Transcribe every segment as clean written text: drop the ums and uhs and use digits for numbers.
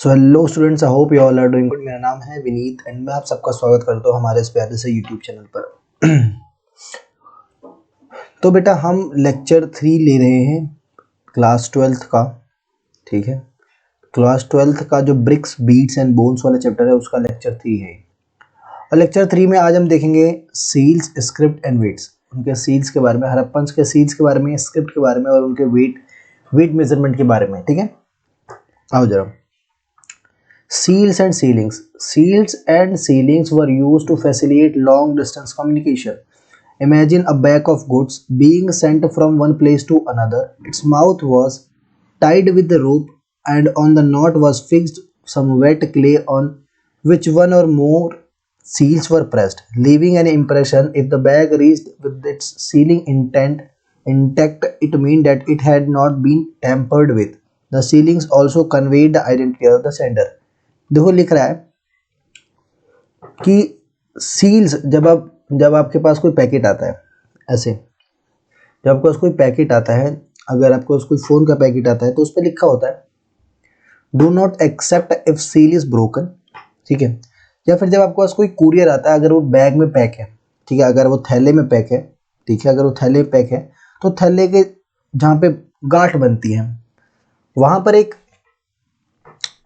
So hello students, I hope you all are doing good. मेरा नाम है Vineet and मैं आप सबका स्वागत करता हूँ हमारे इस प्यारे से यूट्यूब चैनल पर। तो बेटा हम लेक्चर 3 ले रहे हैं क्लास 12th का। ठीक है, क्लास 12th का जो ब्रिक्स बीट्स एंड बोन्स वाला चैप्टर है उसका लेक्चर 3 है। और लेक्चर 3 में आज हम देखेंगे सील्स, स्क्रिप्ट एंड वेट्स। उनके सील्स के बारे में, हड़प्पन के सील्स के बारे में, स्क्रिप्ट के बारे में और उनके वेट मेजरमेंट के बारे में। ठीक है, आओ जरा। Seals and sealings. Seals and sealings were used to facilitate long distance communication. Imagine a bag of goods being sent from one place to another. Its mouth was tied with the rope, and on the knot was fixed some wet clay on which one or more seals were pressed, leaving an impression. If the bag reached with its sealing intact, it meant that it had not been tampered with. The sealings also conveyed the identity of the sender. देखो लिख रहा है कि seals, जब आपके पास कोई packet आता है, ऐसे जब आपके पास कोई पैकेट आता है, अगर आपके पास कोई फ़ोन का पैकेट आता है तो उस पर लिखा होता है do not accept if seal is broken. ठीक है, या फिर जब आपके पास कोई कुरियर आता है, अगर वो बैग में पैक है, ठीक है, अगर वो थैले में पैक है, ठीक है, अगर वो थैले में पैक है तो थैले के जहाँ पे गांठ बनती है वहाँ पर एक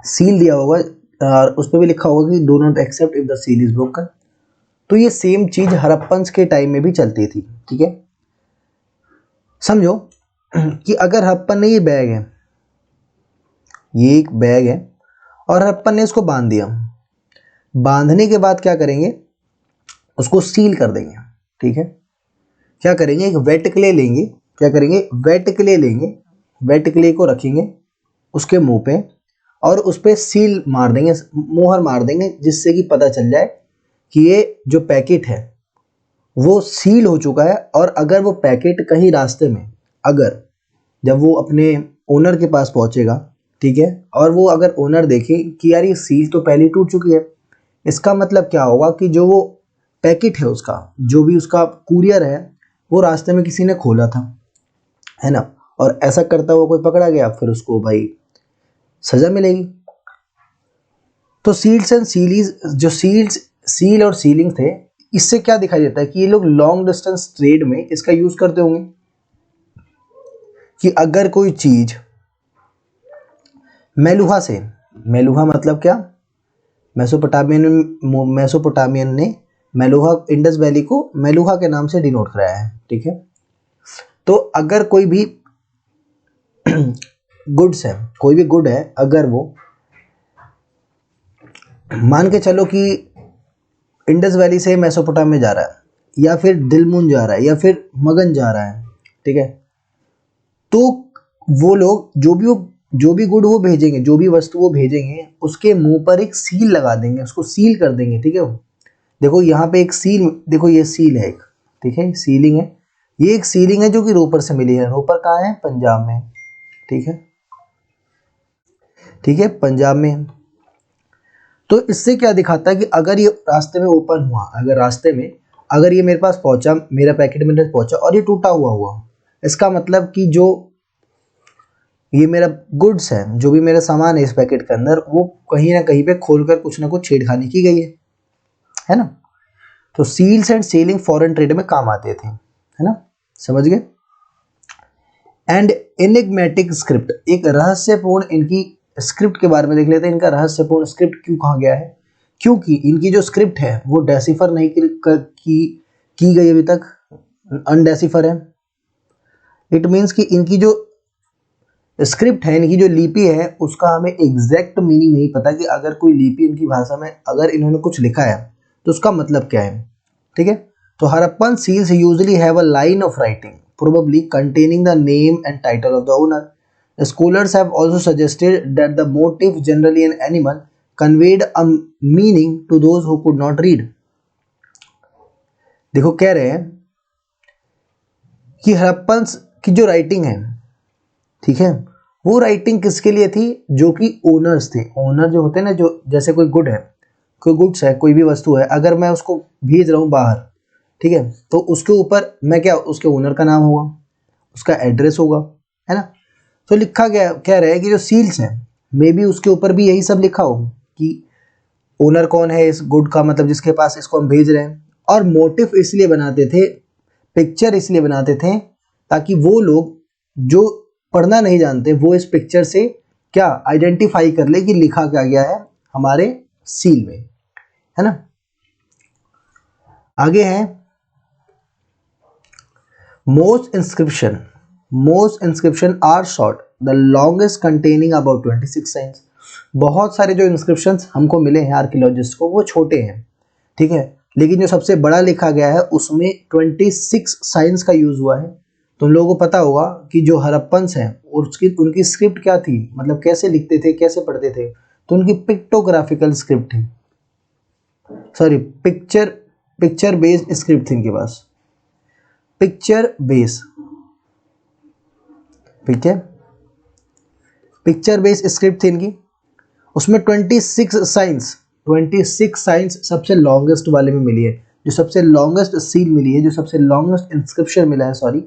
सील दिया होगा और उस पर भी लिखा होगा कि do not accept if the seal is broken. तो ये सेम चीज हड़प्पन के टाइम में भी चलती थी। ठीक है, समझो कि अगर हड़प्पन ने, ये बैग है, ये एक बैग है और हड़प्पन ने इसको बांध दिया। बांधने के बाद क्या करेंगे, उसको सील कर देंगे। ठीक है, क्या करेंगे, एक वेट क्ले लेंगे, क्या करेंगे, वेट क्ले लेंगे, वेट क्ले को रखेंगे उसके मुंह पे और उस पर सील मार देंगे, मोहर मार देंगे, जिससे कि पता चल जाए कि ये जो पैकेट है वो सील हो चुका है। और अगर वो पैकेट कहीं रास्ते में, अगर जब वो अपने ओनर के पास पहुंचेगा, ठीक है, और वो अगर ओनर देखे कि यार ये सील तो पहले टूट चुकी है, इसका मतलब क्या होगा कि जो वो पैकेट है उसका, जो भी उसका कुरियर है, वो रास्ते में किसी ने खोला था, है ना, और ऐसा करता हुआ कोई पकड़ा गया, फिर उसको भाई सजा मिलेगी। तो सील्स एंड सीलीज, जो सील और सीलिंग थे, इससे क्या दिखाई देता है कि ये लोग लॉन्ग डिस्टेंस ट्रेड में इसका यूज करते होंगे कि अगर कोई चीज मेलुहा से, मेलुहा मतलब क्या, मेसोपोटामियन ने मेलुहा, इंडस वैली को मेलुहा के नाम से डिनोट कराया है। ठीक है, तो अगर कोई भी गुड्स है, कोई भी गुड है, अगर वो मान के चलो कि इंडस वैली से मेसोपोटामिया जा रहा है, या फिर दिलमुन जा रहा है, या फिर मगन जा रहा है, ठीक है, तो वो लोग जो भी गुड वो भेजेंगे, जो भी वस्तु वो भेजेंगे, उसके मुंह पर एक सील लगा देंगे, उसको सील कर देंगे। ठीक है, देखो यहाँ पे एक सील, देखो ये सील है एक, ठीक है, सीलिंग है, ये एक सीलिंग है जो कि रोपर से मिली है। रोपर कहाँ है, पंजाब में। ठीक है, ठीक है, पंजाब में। तो इससे क्या दिखाता है कि अगर ये रास्ते में ओपन हुआ, अगर रास्ते में अगर ये मेरे पास पहुंचा, मेरा पैकेट मेरे पास पहुंचा और ये टूटा हुआ, इसका मतलब कि जो ये मेरा गुड्स है, जो भी मेरा सामान है इस पैकेट के अंदर, वो कहीं ना कहीं पे खोलकर कुछ ना कुछ छेड़खानी की गई है ना। तो seals and sealing foreign trade में काम आते थे, है ना, समझ गए। एंड एनिग्मेटिक स्क्रिप्ट, एक रहस्यपूर्ण, इनकी स्क्रिप्ट के बारे में देख लेते हैं। इनका रहस्यपूर्ण स्क्रिप्ट क्यों कहा गया है, क्योंकि इनकी जो स्क्रिप्ट है वो डेसिफर नहीं की गई अभी तक, अनडेसिफर है। इट मीन्स कि इनकी जो स्क्रिप्ट है, इनकी जो लिपि है, उसका हमें एग्जैक्ट मीनिंग नहीं पता कि अगर कोई लिपि इनकी भाषा में अगर इन्होंने कुछ लिखा है तो उसका मतलब क्या है। ठीक है, तो Harappan seals usually have a line of writing probably containing the name and title of the owner. Scholars have also suggested that the motif, generally an animal, conveyed a meaning to those who could not read. देखो कह रहे हैं कि हड़प्पन की जो writing है, ठीक है, वो राइटिंग किसके लिए थी, जो कि ओनर्स थे। ओनर जो होते हैं ना, जो जैसे कोई गुड है, कोई गुड्स है, कोई भी वस्तु है, अगर मैं उसको भेज रहा हूँ बाहर, ठीक है, तो उसके ऊपर मैं क्या, उसके ओनर का नाम होगा, उसका एड्रेस होगा, है ना। तो लिखा गया, कह रहे हैं कि जो सील्स हैं, मे बी उसके ऊपर भी यही सब लिखा हो कि ओनर कौन है इस गुड का, मतलब जिसके पास इसको हम भेज रहे हैं। और मोटिव इसलिए बनाते थे, पिक्चर इसलिए बनाते थे ताकि वो लोग जो पढ़ना नहीं जानते वो इस पिक्चर से क्या आइडेंटिफाई कर ले कि लिखा क्या गया है हमारे सील में, है ना। आगे है most inscription are short, the longest containing about 26 signs. बहुत सारे जो इंस्क्रिप्शंस हमको मिले हैं आर्कियोलॉजिस्ट को वो छोटे हैं, ठीक है, लेकिन जो सबसे बड़ा लिखा गया है उसमें 26 साइंस का यूज हुआ है। तुम लोगों को पता होगा कि जो हड़प्पन्स हैं और उसकी उनकी स्क्रिप्ट क्या थी, मतलब कैसे लिखते थे कैसे पढ़ते थे, तो उनकी पिक्टोग्राफिकल स्क्रिप्ट थी, सॉरी पिक्चर बेस्ड स्क्रिप्ट थी इनके पास, पिक्चर बेस, ठीक है, पिक्चर बेस्ड स्क्रिप्ट थी इनकी। उसमें 26 साइंस सबसे लॉन्गेस्ट वाले में मिली है, जो सबसे लॉन्गेस्ट सील मिली है, जो सबसे लॉन्गेस्ट इंस्क्रिप्शन मिला है, सॉरी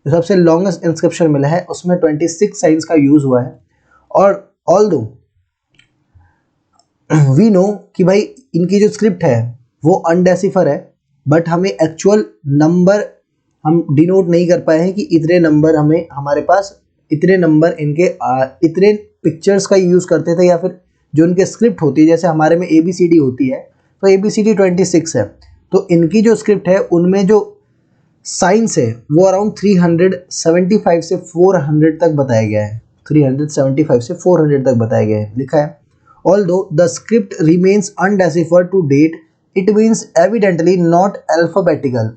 जो सबसे लॉन्गेस्ट इंस्क्रिप्शन मिला है उसमें 26 साइंस का यूज हुआ है। और ऑल्दो वी नो कि भाई इनकी जो स्क्रिप्ट है वो अनडेसिफर है, बट हमें एक्चुअल नंबर हम डिनोट नहीं कर पाए हैं कि इतने नंबर हमें हमारे पास इतने नंबर इनके इतने पिक्चर्स का यूज़ करते थे, या फिर जो इनके स्क्रिप्ट होती है जैसे हमारे में ABCD होती है तो ABCD 26 है, तो इनकी जो स्क्रिप्ट है उनमें जो साइंस है वो अराउंड 375 से 400 तक बताया गया है, 375 से 400 तक बताया गया है, लिखा है। Although the script remains undeciphered to date, it means evidently not alphabetical,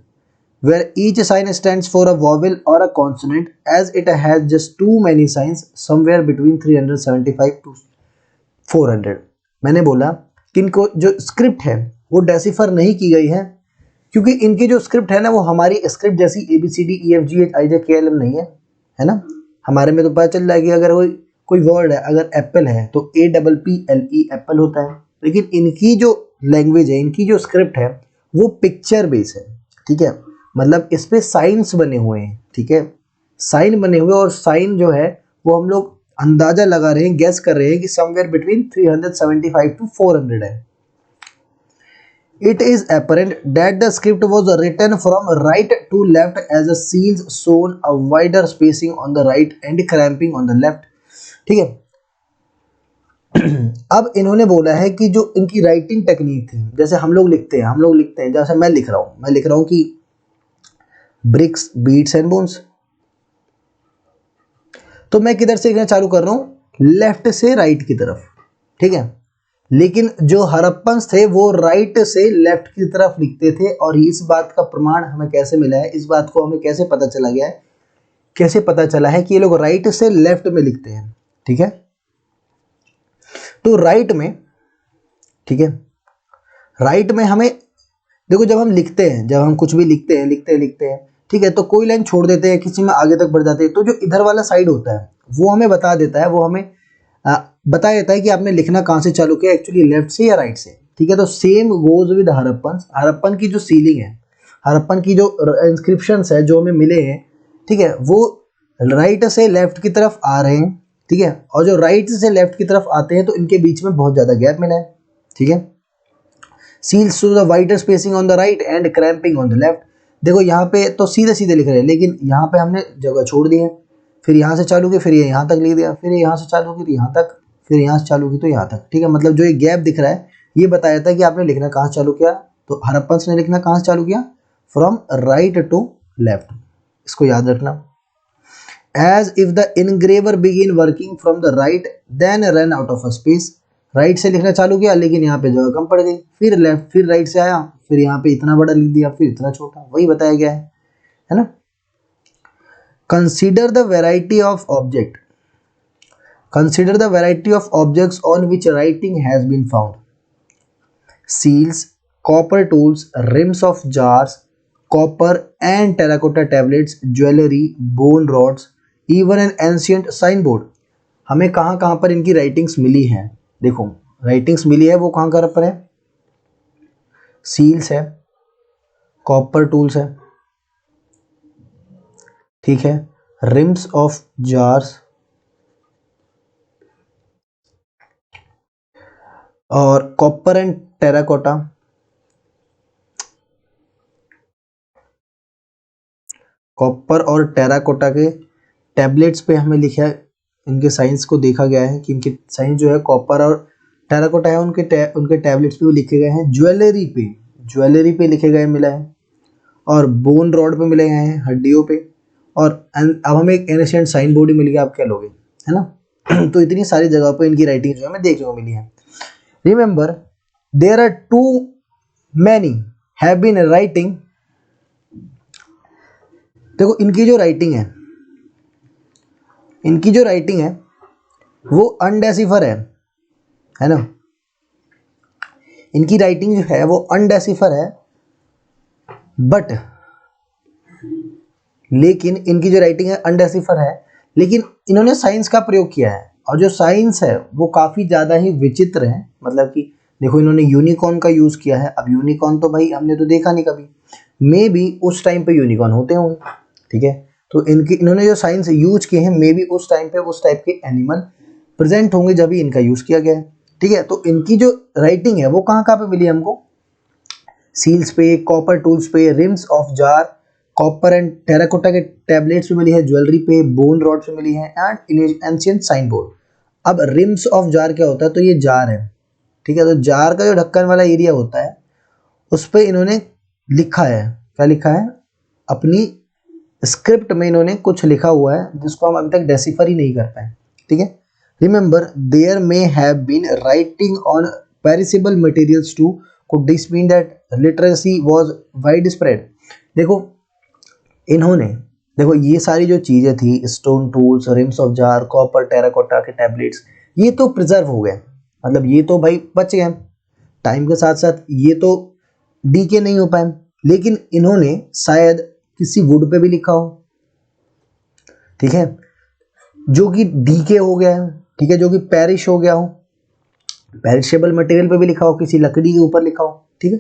where each sign stands for a vowel or a consonant, as it has just too many signs, somewhere between 375 to 400। मैंने बोला कि इनको जो script है वो decipher नहीं की गई है क्योंकि इनकी जो स्क्रिप्ट है ना वो हमारी स्क्रिप्ट जैसी ABCDEFGHIJKLM नहीं है, है ना। हमारे में तो पता चल रहा है कि अगर कोई वर्ड है, अगर एप्पल है तो APPLE एप्पल होता है, लेकिन इनकी जो लैंग्वेज है, इनकी जो स्क्रिप्ट है वो पिक्चर बेस है, ठीक है, मतलब इस पे साइंस बने हुए हैं, ठीक है, साइन बने हुए, और साइन जो है वो हम लोग अंदाजा लगा रहे हैं, गेस कर रहे हैं कि समवेयर बिटवीन 375 to 400 है। It is apparent that the script was written from right to left as the seals shown a wider spacing on the right and cramping on the left, ठीक है। अब इन्होंने बोला है कि जो इनकी राइटिंग टेक्निक थी, जैसे हम लोग लिखते हैं जैसे मैं लिख रहा हूँ कि ब्रिक्स बीट्स एंड बोन्स, तो मैं किधर से लिखना चालू कर रहा हूँ, लेफ्ट से राइट की तरफ, ठीक है, लेकिन जो हड़प्पन्स थे वो राइट से लेफ्ट की तरफ लिखते थे। और इस बात का प्रमाण हमें कैसे मिला है, इस बात को हमें कैसे पता चला गया है, कैसे पता चला है कि ये लोग राइट से लेफ्ट में लिखते हैं, ठीक है। तो राइट में, ठीक है, राइट में हमें देखो जब हम लिखते हैं, जब हम कुछ भी लिखते हैं, ठीक है, तो कोई लाइन छोड़ देते हैं, किसी में आगे तक बढ़ जाते हैं, तो जो इधर वाला साइड होता है वो हमें बता देता है, वो हमें बता देता है कि आपने लिखना कहाँ से चालू किया, एक्चुअली लेफ्ट से या राइट से, ठीक है। तो सेम गोज विद हड़प्पन की जो सीलिंग है, हड़प्पन की जो इंस्क्रिप्शंस है जो हमें मिले हैं, ठीक है, वो राइट से लेफ्ट की तरफ आ रहे हैं, ठीक है, और जो राइट से लेफ्ट की तरफ आते हैं तो इनके बीच में बहुत ज़्यादा गैप मिला है, ठीक है। Seals to the wider spacing on the right and cramping on the left. देखो यहाँ पे तो सीधे सीधे लिख रहे हैं, लेकिन यहाँ पे हमने जगह छोड़ दी है, फिर यहाँ से चालू की, फिर ये यहाँ तक लिख दिया, फिर यहाँ से चालू की तो यहाँ तक, फिर यहाँ से चालू की तो यहाँ तक, ठीक है। मतलब जो ये गैप दिख रहा है ये बताया था कि आपने लिखना कहाँ से चालू किया, तो हड़प्पन्स ने लिखना कहाँ से चालू किया, फ्रॉम राइट टू लेफ्ट, इसको याद रखना। As if the engraver begin working from the right then run out of a space, right से लिखना चालू किया लेकिन यहाँ पे जगह कम पड़ गई, फिर लेफ्ट, फिर राइट से आया, फिर यहाँ पे इतना बड़ा लिख दिया, फिर इतना छोटा, वही बताया गया है ना। Consider the variety of object, consider the variety of objects on which writing has been found, seals, copper tools, rims of jars, copper and terracotta tablets, jewellery, bone rods, even an ancient sign board. हमें कहाँ कहाँ पर इनकी writings मिली हैं, देखो writings मिली है वो कहाँ पर है, सील्स है, कॉपर टूल्स है, ठीक है, रिम्स ऑफ जार्स, और कॉपर एंड टेराकोटा, कॉपर और टेराकोटा के टैबलेट्स पे हमें लिखा है, इनके साइंस को देखा गया है कि इनके साइंस जो है कॉपर और टेराकोटा है, उनके टैबलेट्स पे वो लिखे गए हैं। ज्वेलरी पे लिखे गए मिला है, और बोन रॉड पे मिले गए हैं, हड्डियों पे। और अब हमें एक एनिशिएंट साइन बोर्ड ही मिल गया, आप क्या लोगे, है ना। तो इतनी सारी जगह पे इनकी राइटिंग जो है हमें देखने को मिली है। Remember there are too many have been writing. देखो इनकी जो राइटिंग है वो अनडेसिफर है ना। इनकी राइटिंग जो है वो अनडेसिफर है, बट लेकिन इनकी जो राइटिंग है अनडेसिफर है, लेकिन इन्होंने साइंस का प्रयोग किया है, और जो साइंस है वो काफ़ी ज़्यादा ही विचित्र है। मतलब कि देखो, इन्होंने यूनिकॉर्न का यूज़ किया है। अब यूनिकॉर्न तो भाई हमने तो देखा नहीं कभी, मे बी उस टाइम पे यूनिकॉर्न होते होंगे, ठीक है। तो इन्होंने जो साइंस यूज किए हैं, मे बी उस टाइम पे उस टाइप के एनिमल प्रेजेंट होंगे जब ही इनका यूज़ किया गया है, ठीक है। तो इनकी जो राइटिंग है वो कहाँ कहाँ पे मिली हमको, सील्स पे, कॉपर टूल्स पे, RIMS of jar, copper and terracotta के टैबलेट्स पे मिली है, ज्वेलरी पे, बोन रॉड पे मिली है, एंड एंशिएंट साइन बोर्ड। अब रिम्स ऑफ जार क्या होता है, तो ये जार है, ठीक है। तो जार का जो ढक्कन वाला एरिया होता है उस पर इन्होंने लिखा है, क्या लिखा है, अपनी स्क्रिप्ट में इन्होंने कुछ लिखा हुआ है जिसको हम अभी तक डेसिफर ही नहीं कर पाए, ठीक है। Remember there may have been writing on perishable materials too, could this mean that literacy was widespread। देखो इन्होंने, देखो ये सारी जो चीज़ें थी, stone tools, rims of jar, copper, terracotta के टैबलेट्स, ये तो प्रिजर्व हो गए, मतलब ये तो भाई बच गए टाइम के साथ साथ, ये तो डीके नहीं हो पाए। लेकिन इन्होंने शायद किसी वुड पे भी लिखा हो, ठीक है, जो कि डीके हो गया है, ठीक है, जो कि पेरिश हो गया हो, पेरिशेबल मटेरियल पे भी लिखा हो, किसी लकड़ी के ऊपर लिखा हो, ठीक है।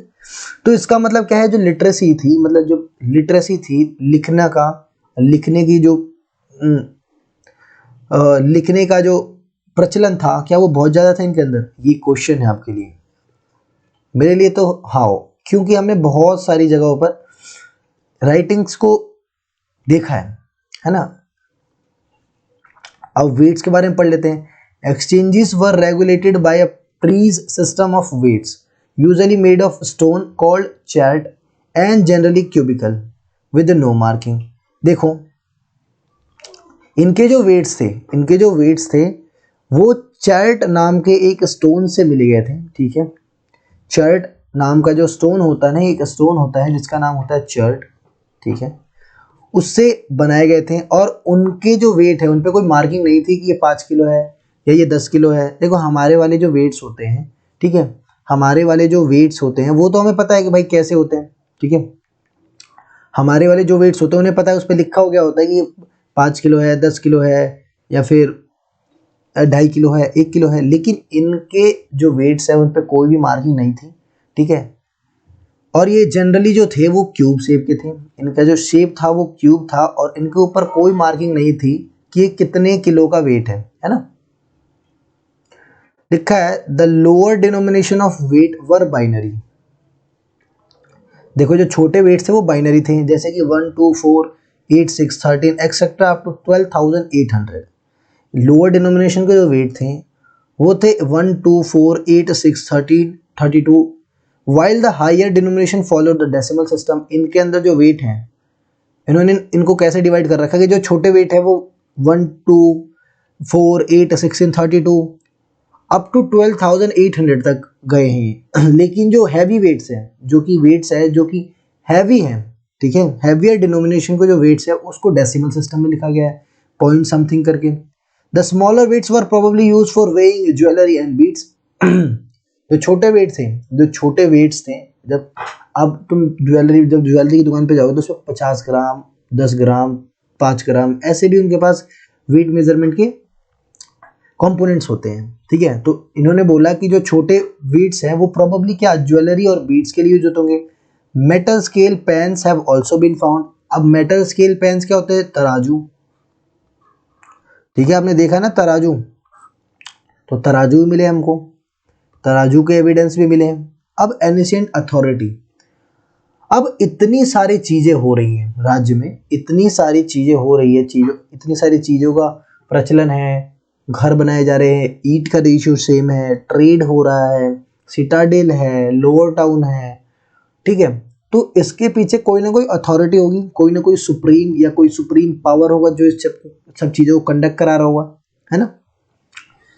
तो इसका मतलब क्या है, जो लिटरेसी थी, मतलब जो लिटरेसी थी, लिखने की जो लिखने का जो प्रचलन था, क्या वो बहुत ज़्यादा था इनके अंदर, ये क्वेश्चन है आपके लिए। मेरे लिए तो हाँ, क्योंकि हमने बहुत सारी जगहों पर राइटिंग्स को देखा है ना। अब वेट्स के बारे में पढ़ लेते हैं। Exchanges were regulated by a precise system of weights usually made of stone called chert and generally cubical with no marking. देखो इनके जो वेट्स थे वो चैट नाम के एक स्टोन से मिले गए थे, ठीक है। चर्ट नाम का जो स्टोन होता है ना, एक स्टोन होता है जिसका नाम होता है चर्ट, ठीक है, उससे बनाए गए थे। और उनके जो वेट है उन पे कोई मार्किंग नहीं थी कि ये 5 किलो है या ये 10 किलो है। देखो हमारे वाले जो वेट्स होते हैं, ठीक है, हमारे वाले जो वेट्स होते हैं वो तो हमें पता है कि भाई कैसे होते हैं, ठीक है। हमारे वाले जो वेट्स होते हैं उन्हें पता है, उस पर लिखा हो गया होता है कि 5 किलो है, 10 किलो है, या फिर 2.5 किलो है, 1 किलो है। लेकिन इनके जो वेट्स है उन पर कोई भी मार्किंग नहीं थी, ठीक है। और ये जनरली जो थे वो क्यूब शेप के थे, इनका जो शेप था वो क्यूब था, और इनके ऊपर कोई मार्किंग नहीं थी कि ये कितने किलो का वेट है ना। लिखा है the lower denomination of weight were binary. देखो जो छोटे वेट्स थे वो बाइनरी थे, जैसे कि 1 2 4 8 6 13 etcetera up to 12,800। Lower denomination के जो वेट थे वो थे 1 2 4 8 6 13 32, while the higher denomination follow the decimal system. इनके अंदर जो वेट हैं इन्होंने इनको कैसे डिवाइड कर रखा है कि जो छोटे वेट है वो 1 2 4 8 16 32 अप टू 12,800 तक गए हैं। लेकिन जो हैवी वेट्स हैं, जो कि हैवी हैं, ठीक है, हैवियर डिनोमिनेशन को जो वेट्स है उसको डेसिमल सिस्टम में लिखा गया है, पॉइंट समथिंग करके। The smaller weights were probably use for weighing jewellery and beads. जो छोटे वेट्स थे, जब अब तुम जब ज्वेलरी की दुकान पे जाओगे तो उसमें 50 ग्राम, 10 ग्राम, 5 ग्राम, ऐसे भी उनके पास वेट मेजरमेंट के कंपोनेंट्स होते हैं, ठीक है। तो इन्होंने बोला कि जो छोटे वेट्स हैं वो प्रोबेबली क्या ज्वेलरी और बीट्स के लिए यूज होते। Metal scale pans have also been found. अब मेटल स्केल पेन्स क्या होते हैं, तराजू, ठीक है, आपने देखा ना तराजू, तो तराजू मिले हमको, तराजू के एविडेंस भी मिले हैं। अब एनिशिएंट अथॉरिटी, अब इतनी सारी चीजें हो रही हैं राज्य में, इतनी सारी चीजें हो रही है, इतनी सारी चीजों का प्रचलन है, घर बनाए जा रहे हैं, ईंट का रेशियो सेम है, ट्रेड हो रहा है, सिटाडेल है, लोअर टाउन है, ठीक है। तो इसके पीछे कोई ना कोई अथॉरिटी होगी, कोई ना कोई सुप्रीम या कोई सुप्रीम पावर होगा जो इस सब चीजों को कंडक्ट करा रहा होगा, है ना।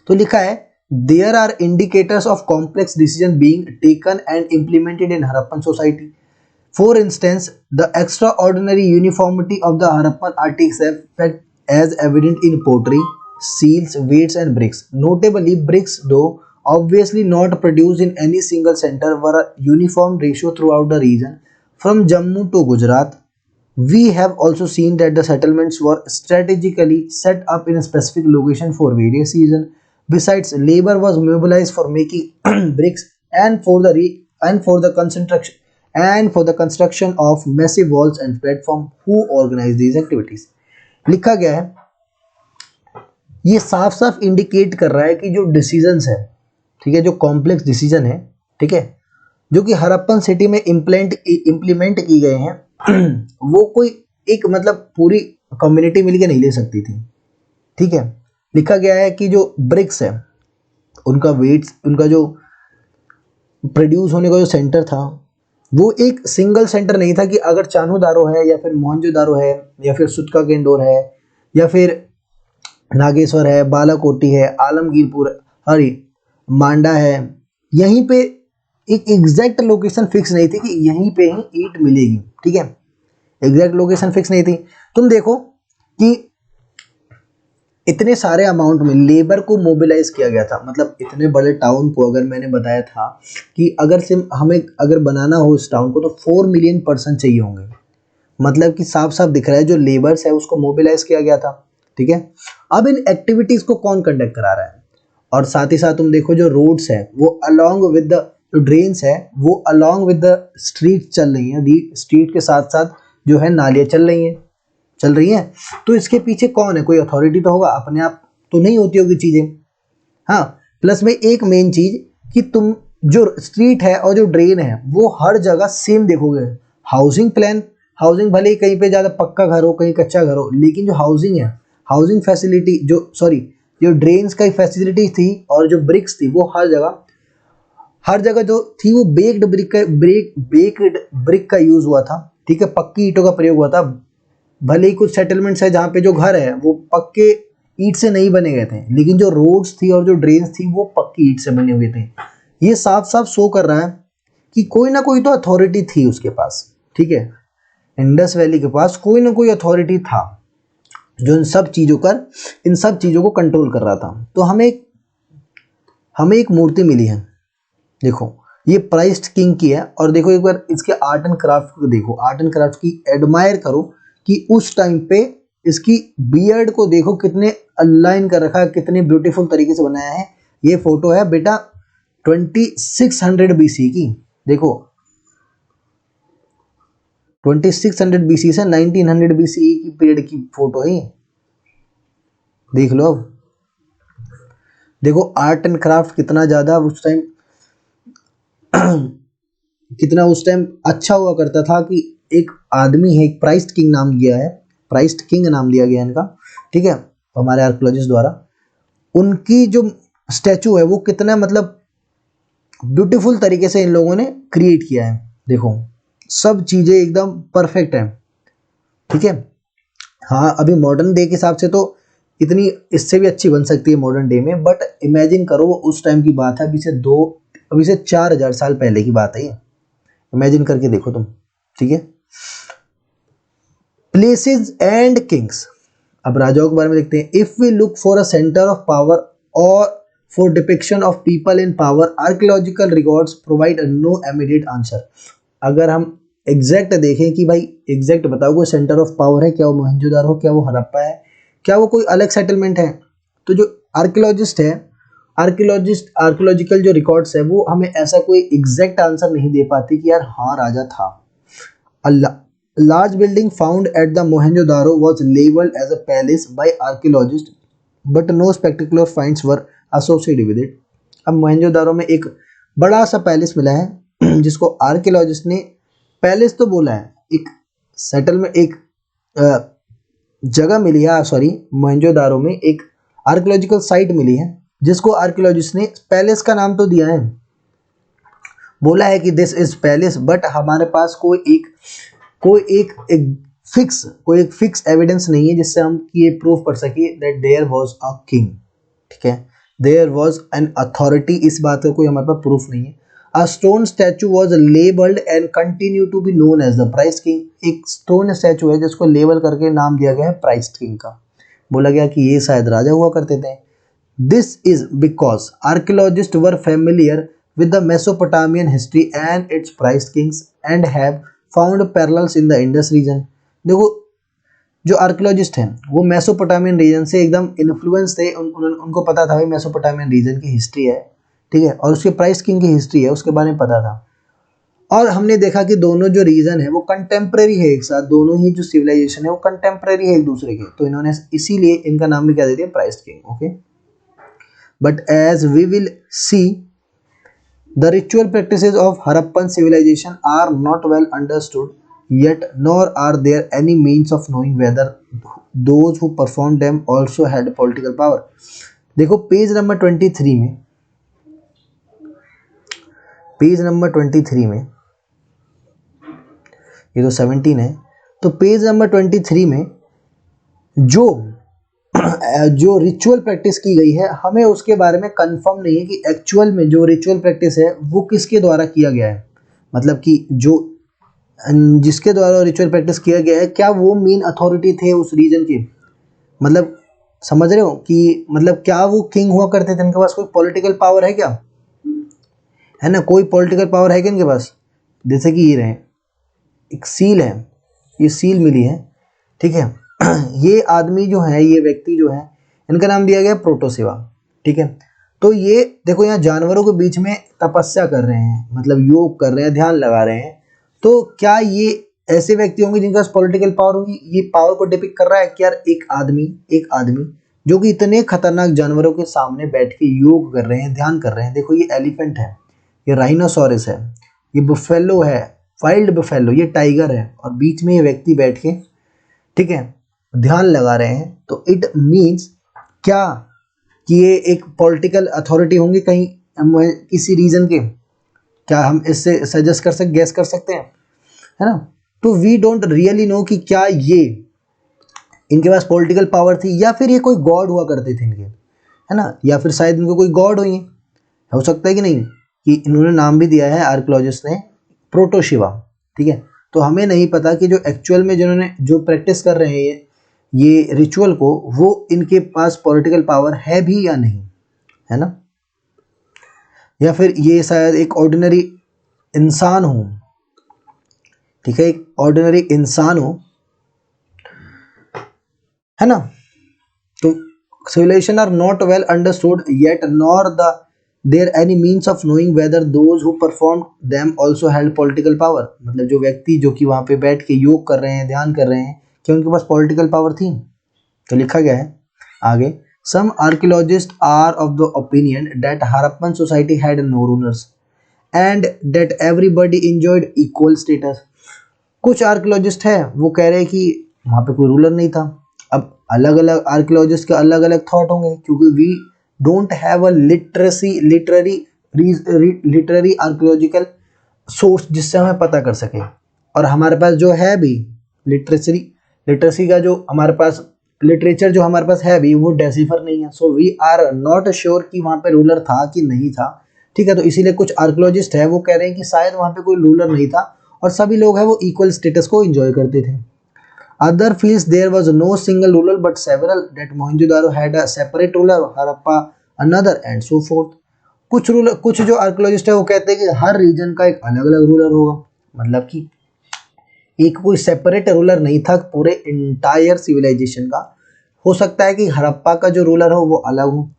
तो लिखा है there are indicators of complex decision being taken and implemented in Harappan society. For instance, the extraordinary uniformity of the Harappan artifacts as evident in pottery, seals, weights and bricks. Notably, bricks, though obviously not produced in any single center, were a uniform ratio throughout the region. From Jammu to Gujarat, we have also seen that the settlements were strategically set up in a specific location for various reasons. Besides, labor was mobilized for making bricks and for the construction of massive walls and platform. Who organized these activities? लिखा गया है, ये साफ साफ indicate कर रहा है कि जो डिसीजंस है, ठीक है, जो कॉम्प्लेक्स डिसीजन है, ठीक है, जो कि हड़प्पन सिटी में इम्प्लीमेंट की गए हैं, वो कोई एक मतलब पूरी कम्युनिटी मिलकर नहीं ले सकती थी, ठीक है। लिखा गया है कि जो ब्रिक्स है, उनका वेट्स, उनका जो प्रोड्यूस होने का जो सेंटर था, वो एक सिंगल सेंटर नहीं था कि अगर चान्होदारो है या फिर मोहनजोदारो है या फिर सुतका केंडोर है या फिर नागेश्वर है, बालाकोटी है, आलमगीरपुर, हरी मांडा है, यहीं पे एक एग्जैक्ट लोकेशन फिक्स नहीं थी कि यहीं पे ही ईंट मिलेगी, ठीक है, एग्जैक्ट लोकेशन फिक्स नहीं थी। तुम देखो कि इतने सारे अमाउंट में लेबर को मोबिलाइज किया गया था, मतलब इतने बड़े टाउन को, अगर मैंने बताया था कि अगर सिर्फ हमें अगर बनाना हो इस टाउन को तो 4 मिलियन पर्सन चाहिए होंगे, मतलब कि साफ साफ दिख रहा है जो लेबर्स है उसको मोबिलाइज किया गया था, ठीक है। अब इन एक्टिविटीज को कौन कंडक्ट करा रहा है, और साथ ही साथ तुम देखो जो रोड्स है वो अलॉन्ग विद द, जो ड्रेन्स है वो अलॉन्ग विद द स्ट्रीट चल रही है, स्ट्रीट के साथ साथ जो है नालियाँ चल रही हैं। तो इसके पीछे कौन है, कोई अथॉरिटी तो होगा, अपने आप तो नहीं होती होगी चीजें। हाँ, प्लस में एक मेन चीज कि तुम जो स्ट्रीट है और जो ड्रेन है वो हर जगह सेम देखोगे। हाउसिंग प्लान, हाउसिंग भले ही कहीं पे ज्यादा पक्का घर हो, कहीं कच्चा घर हो, लेकिन जो हाउसिंग है, हाउसिंग फैसिलिटी जो ड्रेन्स का फैसिलिटी थी और जो ब्रिक्स थी वो हर जगह जो थी वो बेक्ड ब्रिक का यूज हुआ था, ठीक है, पक्की ईंटों का प्रयोग हुआ था। भले ही कुछ सेटलमेंट्स है जहाँ पे जो घर है वो पक्के ईंट से नहीं बने गए थे, लेकिन जो रोड्स थी और जो ड्रेन्स थी वो पक्की ईंट से बने हुए थे। ये साफ साफ शो कर रहा है कि कोई ना कोई तो अथॉरिटी थी उसके पास, ठीक है, इंडस वैली के पास कोई ना कोई अथॉरिटी था जो इन सब चीज़ों को कंट्रोल कर रहा था। तो हमें एक मूर्ति मिली है, देखो ये प्राइस्ट किंग की है, और देखो एक बार इसके आर्ट एंड क्राफ्ट को देखो, आर्ट एंड क्राफ्ट की एडमायर करो कि उस टाइम पे इसकी बियर्ड को देखो कितने अलाइन कर रखा है, कितने ब्यूटीफुल तरीके से बनाया है। ये फोटो है बेटा 2600 बीसी की, देखो 2600 बीसी से 1900 बीसी की पीरियड की फोटो है, देख लो। अब देखो आर्ट एंड क्राफ्ट कितना ज़्यादा उस टाइम कितना उस टाइम अच्छा हुआ करता था कि एक आदमी है, एक प्राइस्ट किंग नाम दिया है, प्राइस्ट किंग नाम दिया गया इनका, ठीक है, हमारे आर्कियोलॉजिस्ट द्वारा। उनकी जो स्टैचू है वो कितना मतलब ब्यूटीफुल तरीके से इन लोगों ने क्रिएट किया है, देखो सब चीज़ें एकदम परफेक्ट है, ठीक है। हाँ, अभी मॉडर्न डे के हिसाब से तो इतनी इससे भी अच्छी बन सकती है मॉडर्न डे में, बट इमेजिन करो उस टाइम की बात है, अभी से 4000 साल पहले की बात है ये, इमेजिन करके देखो तुम, ठीक है। प्लेसेस एंड किंग्स, अब राजाओं के बारे में देखते हैं। If we look for a centre of power or for depiction of people in power, archaeological records provide no immediate answer. अगर हम एग्जैक्ट देखें कि भाई एग्जैक्ट बताओ कोई सेंटर ऑफ पावर है, क्या वो मोहनजोदारो हो, क्या वो हड़प्पा है, क्या वो कोई अलग सेटलमेंट है, तो जो आर्कियोलॉजिकल जो रिकॉर्ड्स है वो हमें ऐसा कोई एग्जैक्ट आंसर नहीं दे पाती कि यार हाँ राजा था। Large building found at the Mohenjodaro was labelled as a palace by archaeologist, but no spectacular finds were associated with it. अब मोहनजोदारो में एक बड़ा सा पैलेस मिला है जिसको आर्कियोलॉजिस्ट ने, पैलेस तो बोला है, एक सेटलमेंट, एक जगह मिली है, सॉरी, मोहनजोदारो में एक आर्कियोलॉजिकल साइट मिली है जिसको आर्कियोलॉजिस्ट ने पैलेस का नाम तो दिया है, बोला है कि दिस इज पैलेस, बट हमारे पास कोई एक फिक्स एविडेंस नहीं है जिससे हम ये प्रूव कर सके that there was a king, ठीक है, देयर वाज एन अथॉरिटी, इस बात का कोई हमारे पास प्रूफ नहीं है। A stone statue was labelled and continue to be known as the priest king, एक स्टोन स्टैचू है जिसको लेबल करके नाम दिया गया है प्राइस किंग का, बोला गया कि ये शायद राजा हुआ करते थे। This is because archaeologist were familiar with the Mesopotamian history and its price kings and have found parallels in the Indus region। देखो जो आर्कियोलॉजिस्ट हैं वो मेसोपोटामियन रीजन से एकदम इन्फ्लुएंस थे, उनको पता था भाई मेसोपोटामियन रीजन की हिस्ट्री है, ठीक है, और उसके प्राइस किंग की हिस्ट्री है, उसके बारे में पता था। और हमने देखा कि दोनों जो रीजन है वो कंटेम्प्रेरी है एक साथ, दोनों ही जो सिविलाइजेशन है वो कंटेम्प्रेरी है एक दूसरे के, तो इन्होंने इसीलिए इनका नाम भी क्या दे दिया, priest king, okay. But as we will see the ritual practices of Harappan civilization are not well understood yet, nor are there any means of knowing whether those who performed them also had political power। देखो page number 23 में, page number 23 में, ये तो 17 है, तो page number 23 में जो ritual practice की गई है हमें उसके बारे में कंफर्म नहीं है कि एक्चुअल में जो रिचुअल प्रैक्टिस है वो किसके द्वारा किया गया है, मतलब कि जो जिसके द्वारा रिचुअल प्रैक्टिस किया गया है क्या वो मेन अथॉरिटी थे उस रीजन के, मतलब समझ रहे हो कि मतलब क्या वो किंग हुआ करते थे, उनके पास कोई पॉलिटिकल पावर है क्या, है ना, कोई पॉलिटिकल पावर है क्या इनके पास। जैसे कि ये रहे, एक सील है, ये सील मिली है, ठीक है, ये आदमी जो है, ये व्यक्ति जो है, इनका नाम दिया गया प्रोटोसिवा, ठीक है। तो ये देखो यहाँ जानवरों के बीच में तपस्या कर रहे हैं, मतलब योग कर रहे हैं, ध्यान लगा रहे हैं, तो क्या ये ऐसे व्यक्ति होंगे जिनके पास पॉलिटिकल पावर होगी। ये पावर को डिपिक्ट कर रहा है कि यार एक आदमी जो कि इतने खतरनाक जानवरों के सामने बैठ के योग कर रहे हैं, ध्यान कर रहे हैं। देखो ये एलिफेंट है, ये राइनोसोरस है, ये बुफेलो है, वाइल्ड बुफेलो, ये टाइगर है, और बीच में ये व्यक्ति बैठ के, ठीक है, ध्यान लगा रहे हैं। तो इट मीन्स क्या कि ये एक पॉलिटिकल अथॉरिटी होंगे कहीं किसी रीजन के, क्या हम इससे सजेस्ट कर सकते, गैस कर सकते हैं, है ना। तो वी डोंट रियली नो कि क्या ये इनके पास पॉलिटिकल पावर थी या फिर ये कोई गॉड हुआ करते थे इनके, है ना, या फिर शायद इनको कोई गॉड हुई हो सकता है कि नहीं, कि इन्होंने नाम भी दिया है आर्कियोलॉजिस्ट ने प्रोटोशिवा, ठीक है। तो हमें नहीं पता कि जो एक्चुअल में जिन्होंने जो प्रैक्टिस कर रहे हैं ये रिचुअल को, वो इनके पास पॉलिटिकल पावर है भी या नहीं, है ना, या फिर ये शायद एक ऑर्डिनरी इंसान हो, ठीक है, एक ऑर्डिनरी इंसान हो, है ना। तो civilization are not well understood yet, nor there any means of knowing whether those who performed them also held political power। मतलब जो व्यक्ति जो कि वहाँ पे बैठ के योग कर रहे हैं, ध्यान कर रहे हैं, क्या उनके पास पॉलिटिकल पावर थी। तो लिखा गया है आगे, some archaeologists are of the opinion that Harappan society had no rulers and that everybody enjoyed equal status। कुछ आर्कियोलॉजिस्ट है वो कह रहे हैं कि वहाँ पे कोई रूलर नहीं था। अब अलग अलग आर्कियोलॉजिस्ट के अलग अलग थॉट होंगे, क्योंकि we don't have a literary archaeological source जिससे हमें पता कर सके। और हमारे पास जो है भी लिटरेसी का जो हमारे पास लिटरेचर जो हमारे पास है भी वो डेसिफर नहीं है। So we are not sure कि वहाँ पे रूलर था कि नहीं था, ठीक है। तो इसीलिए कुछ आर्कियोलॉजिस्ट है वो कह रहे हैं कि शायद वहाँ पे कोई रूलर नहीं था और सभी लोग हैं वो इक्वल स्टेटस को एंजॉय करते थे। Other feels there was no single ruler but several, that Mohenjodaro had a separate ruler, Harappa another and so forth. कुछ जो आर्कियोलॉजिस्ट है वो कहते हैं कि हर रीजन का एक अलग अलग रूलर होगा, मतलब कि एक कोई सेपरेट रूलर नहीं था पूरे इंटायर सिविलाइजेशन का। हो सकता है कि हड़प्पा का जो रूलर हो वो अलग हो,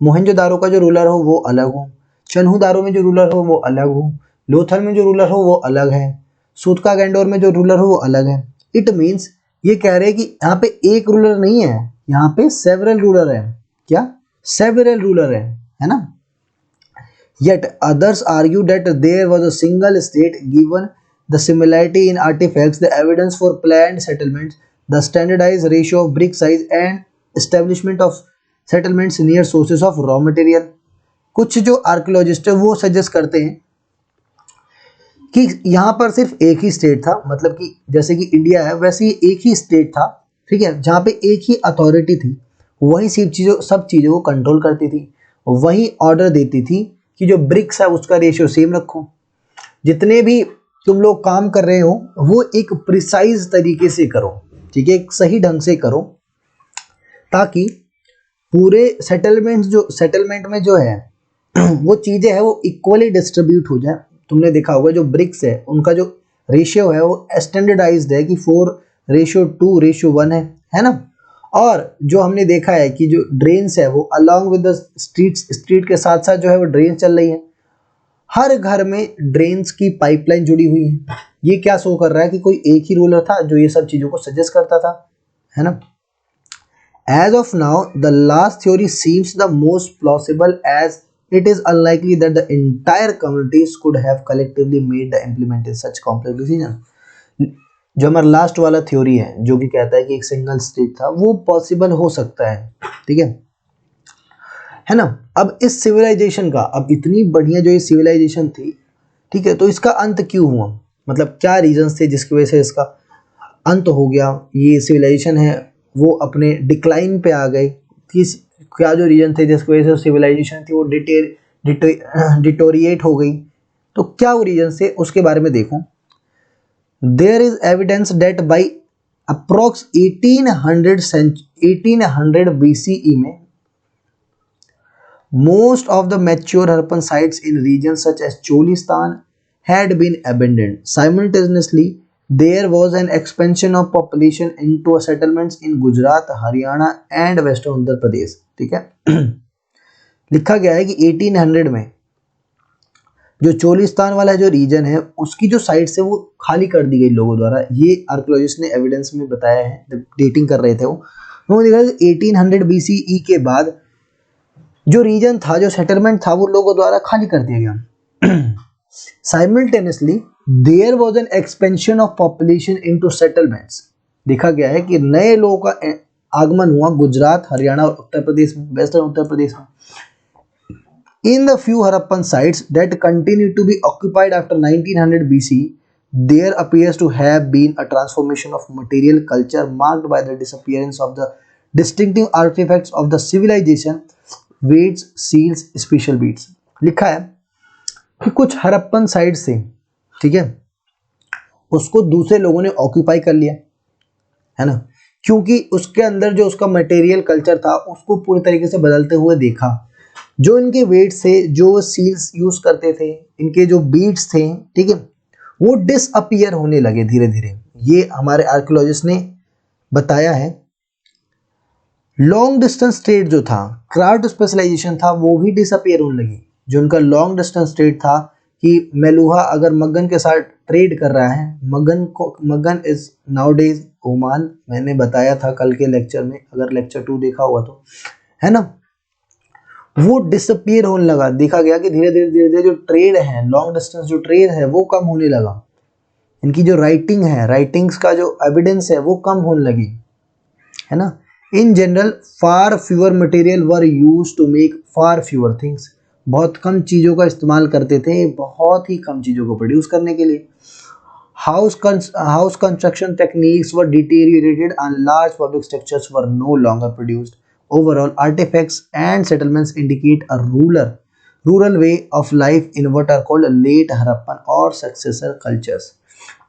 मोहनजोदारो का जो रूलर हो वो अलग हो, चन्हुदारो में जो रूलर हो वो अलग हो, लोथल में जो रूलर हो वो अलग है, सूतका गैंडोर में जो रूलर हो वो अलग है। इट मीन्स ये कह रहे हैं कि यहाँ पे एक रूलर नहीं है, यहाँ पे सेवरल रूलर है। क्या? सेवरल रूलर है ना। Yet others argue that there was a single state. Given the similarity in artifacts, the evidence for planned settlements, the standardized ratio of brick size and establishment of settlements near sources of raw material. कुछ जो archaeologist है वो suggest करते हैं कि यहाँ पर सिर्फ एक ही स्टेट था, मतलब कि जैसे कि इंडिया है वैसे ही एक ही स्टेट था, ठीक है, जहाँ पे एक ही अथॉरिटी थी, वही सब चीज़ों को कंट्रोल करती थी, वही ऑर्डर देती थी कि जो ब्रिक्स है उसका रेशियो सेम रखो, जितने भी तुम लोग काम कर रहे हो वो एक प्रिसाइज तरीके से करो, ठीक है, एक सही ढंग से करो, ताकि पूरे सेटलमेंट में जो है वो चीज़ें है वो इक्वली डिस्ट्रीब्यूट हो जाए। तुमने देखा होगा जो ब्रिक्स है उनका जो रेशियो है वो स्टैंडर्डाइज्ड है कि 4:2:1 है ना। और जो हमने देखा है कि जो ड्रेन्स है वो अलोंग विद द स्ट्रीट के साथ साथ जो है वो ड्रेन चल रही है, हर घर में ड्रेन्स की पाइपलाइन जुड़ी हुई है। ये क्या शो कर रहा है कि कोई एक ही रूलर था जो ये सब चीज़ों को सजेस्ट करता था, है ना। As of now, the last theory seems the most plausible, as it is unlikely that the entire communities could have collectively made the implemented such complex decision. जो हमारा लास्ट वाला थ्योरी है जो कि कहता है कि एक सिंगल स्टेट था, वो पॉसिबल हो सकता है, ठीक है ना। अब इस सिविलाइजेशन का, अब इतनी बढ़िया जो ये सिविलाइजेशन थी, ठीक है, तो इसका अंत क्यों हुआ, मतलब क्या रीजंस थे जिसकी वजह से इसका अंत हो गया, ये सिविलाइजेशन है वो अपने डिक्लाइन पे आ गए, किस क्या जो रीजन थे जिसकी वजह से सिविलाइजेशन थी वो डिटोरिएट हो गई, तो क्या वो रीजन थे उसके बारे में देखो। There is evidence date by approx 1800 BCE में most of the mature Harappan sites in regions such as Cholistan had been abandoned. Simultaneously, there was an expansion of population into settlements in Gujarat, Haryana and Western Uttar Pradesh. ठीक है, लिखा गया है कि 1800 में जो चोलिस्तान वाला जो रीजन है उसकी जो साइट्स है वो खाली कर दी गई लोगों द्वारा। ये आर्कियोलॉजिस्ट ने एविडेंस में बताया है, जब डेटिंग कर रहे थे वो देखा 1800 BCE के बाद जो रीजन था, जो सेटलमेंट था, वो लोगों द्वारा खाली कर दिया गया। Simultaneously, there was an expansion of population into settlements. देखा गया है कि नए लोगों का आगमन हुआ गुजरात, हरियाणा और उत्तर प्रदेश में, वेस्टर्न उत्तर प्रदेश में। In the few Harappan sites that continue to be occupied after 1900 BC, there appears to have been a transformation of material culture marked by the disappearance of the distinctive artifacts of the civilization, weights, seals, special beads. लिखा है कि कुछ Harappan side से, ठीक है, उसको दूसरे लोगों ने ऑक्यूपाई कर लिया, है ना, क्योंकि उसके अंदर जो उसका मटेरियल कल्चर था उसको पूरी तरीके से बदलते हुए देखा। जो इनके वेट्स थे, जो सील्स यूज करते थे, इनके जो बीड्स थे, ठीक है, वो डिसअपियर होने लगे धीरे धीरे। ये हमारे आर्कियोलॉजिस्ट ने बताया है। लॉन्ग डिस्टेंस ट्रेड जो था, क्राफ्ट स्पेशलाइजेशन था, वो भी डिसअपियर होने लगी। जो उनका लॉन्ग डिस्टेंस ट्रेड था कि मेलुहा अगर मगन के साथ ट्रेड कर रहा है, मगन इज नाउ डेज ओमान, मैंने बताया था कल के लेक्चर में, अगर लेक्चर 2 देखा हुआ तो, है ना, वो डिसअपियर होने लगा। देखा गया कि धीरे धीरे जो ट्रेड है, लॉन्ग डिस्टेंस जो ट्रेड है वो कम होने लगा। इनकी जो राइटिंग है, राइटिंग्स का जो एविडेंस है वो कम होने लगी, है ना। In general far fewer material were used to make far fewer things, बहुत कम चीज़ों का इस्तेमाल करते थे, बहुत ही कम चीज़ों को प्रोड्यूस करने के लिए। House construction techniques were deteriorated and large public structures were no longer produced. Overall, artifacts and settlements indicate a rural way of life in what are called late Harappan or successor cultures.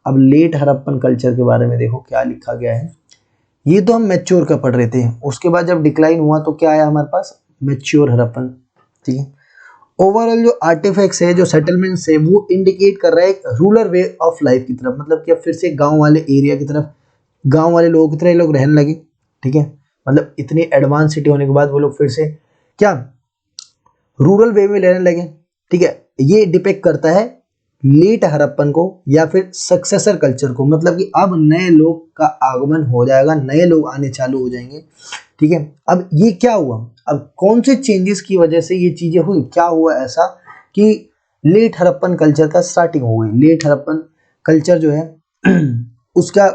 अब late Harappan culture के बारे में देखो क्या लिखा गया है। ये तो हम मैच्योर का पढ़ रहे थे, उसके बाद जब डिक्लाइन हुआ तो क्या आया हमारे पास, मैच्योर हरप्पन, ठीक है। ओवरऑल जो आर्टिफैक्ट्स है, जो सेटलमेंट्स है, वो इंडिकेट कर रहा है एक रूरल वे ऑफ लाइफ की तरफ, मतलब कि अब फिर से गाँव वाले एरिया की तरफ, गाँव वाले लोगों की तरह लोग रहने लगे, ठीक है। मतलब इतनी एडवांस सिटी होने के बाद वो लोग फिर से क्या रूरल वे में रहने लगे, ठीक है। ये डिपेक्ट करता है लेट हरप्पन को या फिर सक्सेसर कल्चर को, मतलब कि अब नए लोग का आगमन हो जाएगा, नए लोग आने चालू हो जाएंगे, ठीक है। अब ये क्या हुआ, अब कौन से चेंजेस की वजह से ये चीजें हुई, क्या हुआ ऐसा कि लेट हड़प्पन कल्चर का स्टार्टिंग हो गई। लेट हड़प्पन कल्चर जो है उसका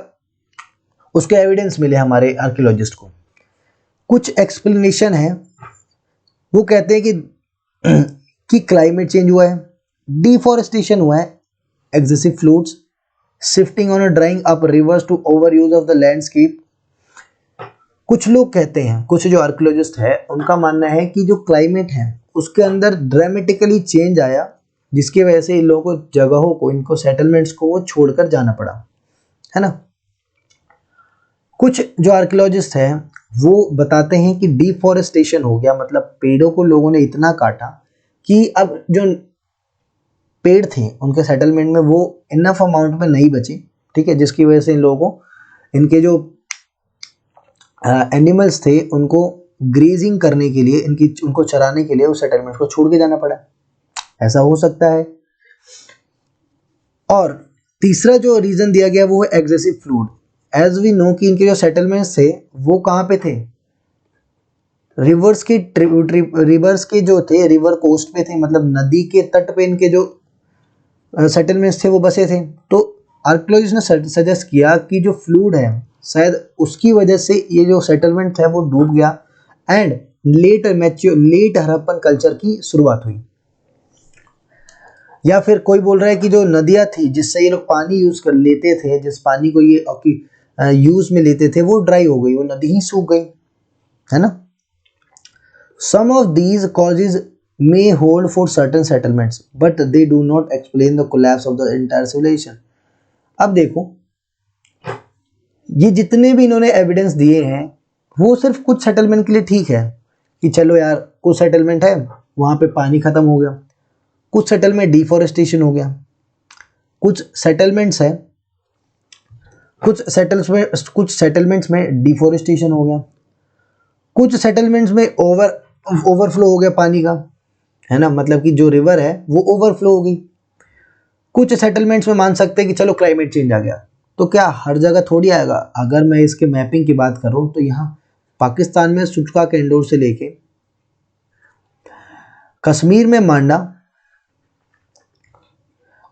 उसके एविडेंस मिले हमारे आर्कियोलॉजिस्ट को। कुछ एक्सप्लेनेशन है, वो कहते हैं कि क्लाइमेट चेंज हुआ है, डिफॉरेस्टेशन हुआ है, excessive floods, shifting on drying up rivers to over use of the landscape. कुछ लोग कहते हैं, कुछ जो आर्कियोलॉजिस्ट है उनका मानना है कि जो क्लाइमेट है उसके अंदर ड्रामेटिकली चेंज आया, जिसकी वजह से इन लोगों को, जगहों को, इनको सेटलमेंट्स को वो छोड़कर जाना पड़ा, है ना। कुछ जो आर्कियोलॉजिस्ट हैं वो बताते हैं कि डिफॉरेस्टेशन हो गया, मतलब पेड़ों को लोगों ने इतना काटा कि अब जो पेड़ थे उनके सेटलमेंट में वो इनफ अमाउंट में नहीं बचे, ठीक है, जिसकी वजह से इन लोगों को, इनके जो एनिमल्स थे उनको ग्रेजिंग करने के लिए, उनको चराने के लिए उस सेटलमेंट को छोड़ के जाना पड़ा। ऐसा हो सकता है। और तीसरा जो रीजन दिया गया वो है excessive flood. As we know कि इनके जो सेटलमेंट्स थे वो कहाँ पे थे, रिवर्स के जो थे रिवर कोस्ट पे थे, मतलब नदी के तट पे इनके जो सेटलमेंट्स थे वो बसे थे। तो आर्कियोलॉजिस्ट ने सजेस्ट किया कि जो फ्लूड है शायद उसकी वजह से ये जो सेटलमेंट है वो डूब गया एंड लेट हड़प्पन कल्चर की शुरुआत हुई। या फिर कोई बोल रहा है कि जो नदियाँ थी जिससे ये लोग पानी यूज कर लेते थे, जिस पानी को ये यूज में लेते थे, वो ड्राई हो गई, वो नदी ही सूख गई, है ना। Some of these causes may hold for certain settlements but they do not explain the collapse of the entire civilization। अब देखो, ये जितने भी इन्होंने एविडेंस दिए हैं वो सिर्फ कुछ सेटलमेंट के लिए ठीक है कि चलो यार कुछ सेटलमेंट है वहाँ पे पानी खत्म हो गया, कुछ सेटलमेंट डिफॉरेस्टेशन हो गया, कुछ सेटलमेंट्स है, कुछ सेटलमेंट्स में डिफॉरेस्टेशन हो गया, कुछ सेटलमेंट्स में ओवरफ्लो हो गया पानी का, है ना, मतलब कि जो रिवर है वो ओवरफ्लो हो गई। कुछ सेटलमेंट्स में मान सकते हैं कि चलो क्लाइमेट चेंज आ गया। तो क्या हर जगह थोड़ी आएगा? अगर मैं इसके मैपिंग की बात करूं तो यहाँ पाकिस्तान में सुचका कैंडोर से लेके कश्मीर में मांडा,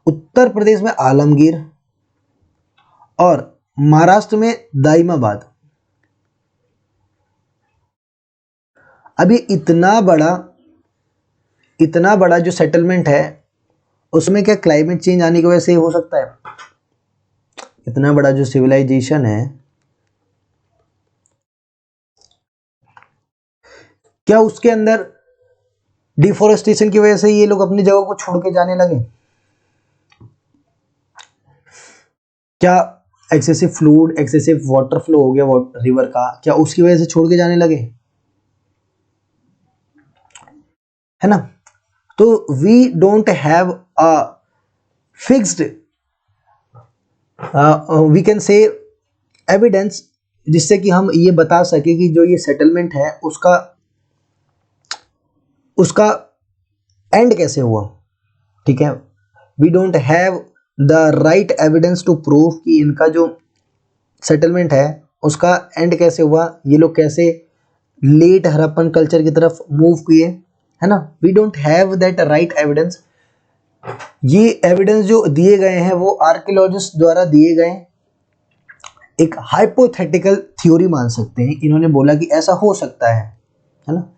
उत्तर प्रदेश में आलमगीर और महाराष्ट्र में दाइमाबाद, अभी इतना बड़ा जो सेटलमेंट है उसमें क्या क्लाइमेट चेंज आने की वजह से हो सकता है? इतना बड़ा जो सिविलाइजेशन है, क्या उसके अंदर डिफोरेस्टेशन की वजह से ये लोग अपनी जगह को छोड़ के जाने लगे? क्या excessive fluid, excessive water flow हो गया रिवर का, क्या उसकी वजह से छोड़ के जाने लगे, है ना। तो we don't have a fixed we can say evidence जिससे कि हम ये बता सके कि जो ये सेटलमेंट है उसका एंड कैसे हुआ, ठीक है। We don't have the right evidence to prove कि इनका जो सेटलमेंट है उसका एंड कैसे हुआ, ये लोग कैसे लेट हड़प्पन कल्चर की तरफ मूव किए, है ना। We don't have that right evidence. ये एविडेंस जो दिए गए हैं वो आर्कियोलॉजिस्ट द्वारा दिए गए एक हाइपोथेटिकल थ्योरी मान सकते हैं। इन्होंने बोला कि ऐसा हो सकता है ना।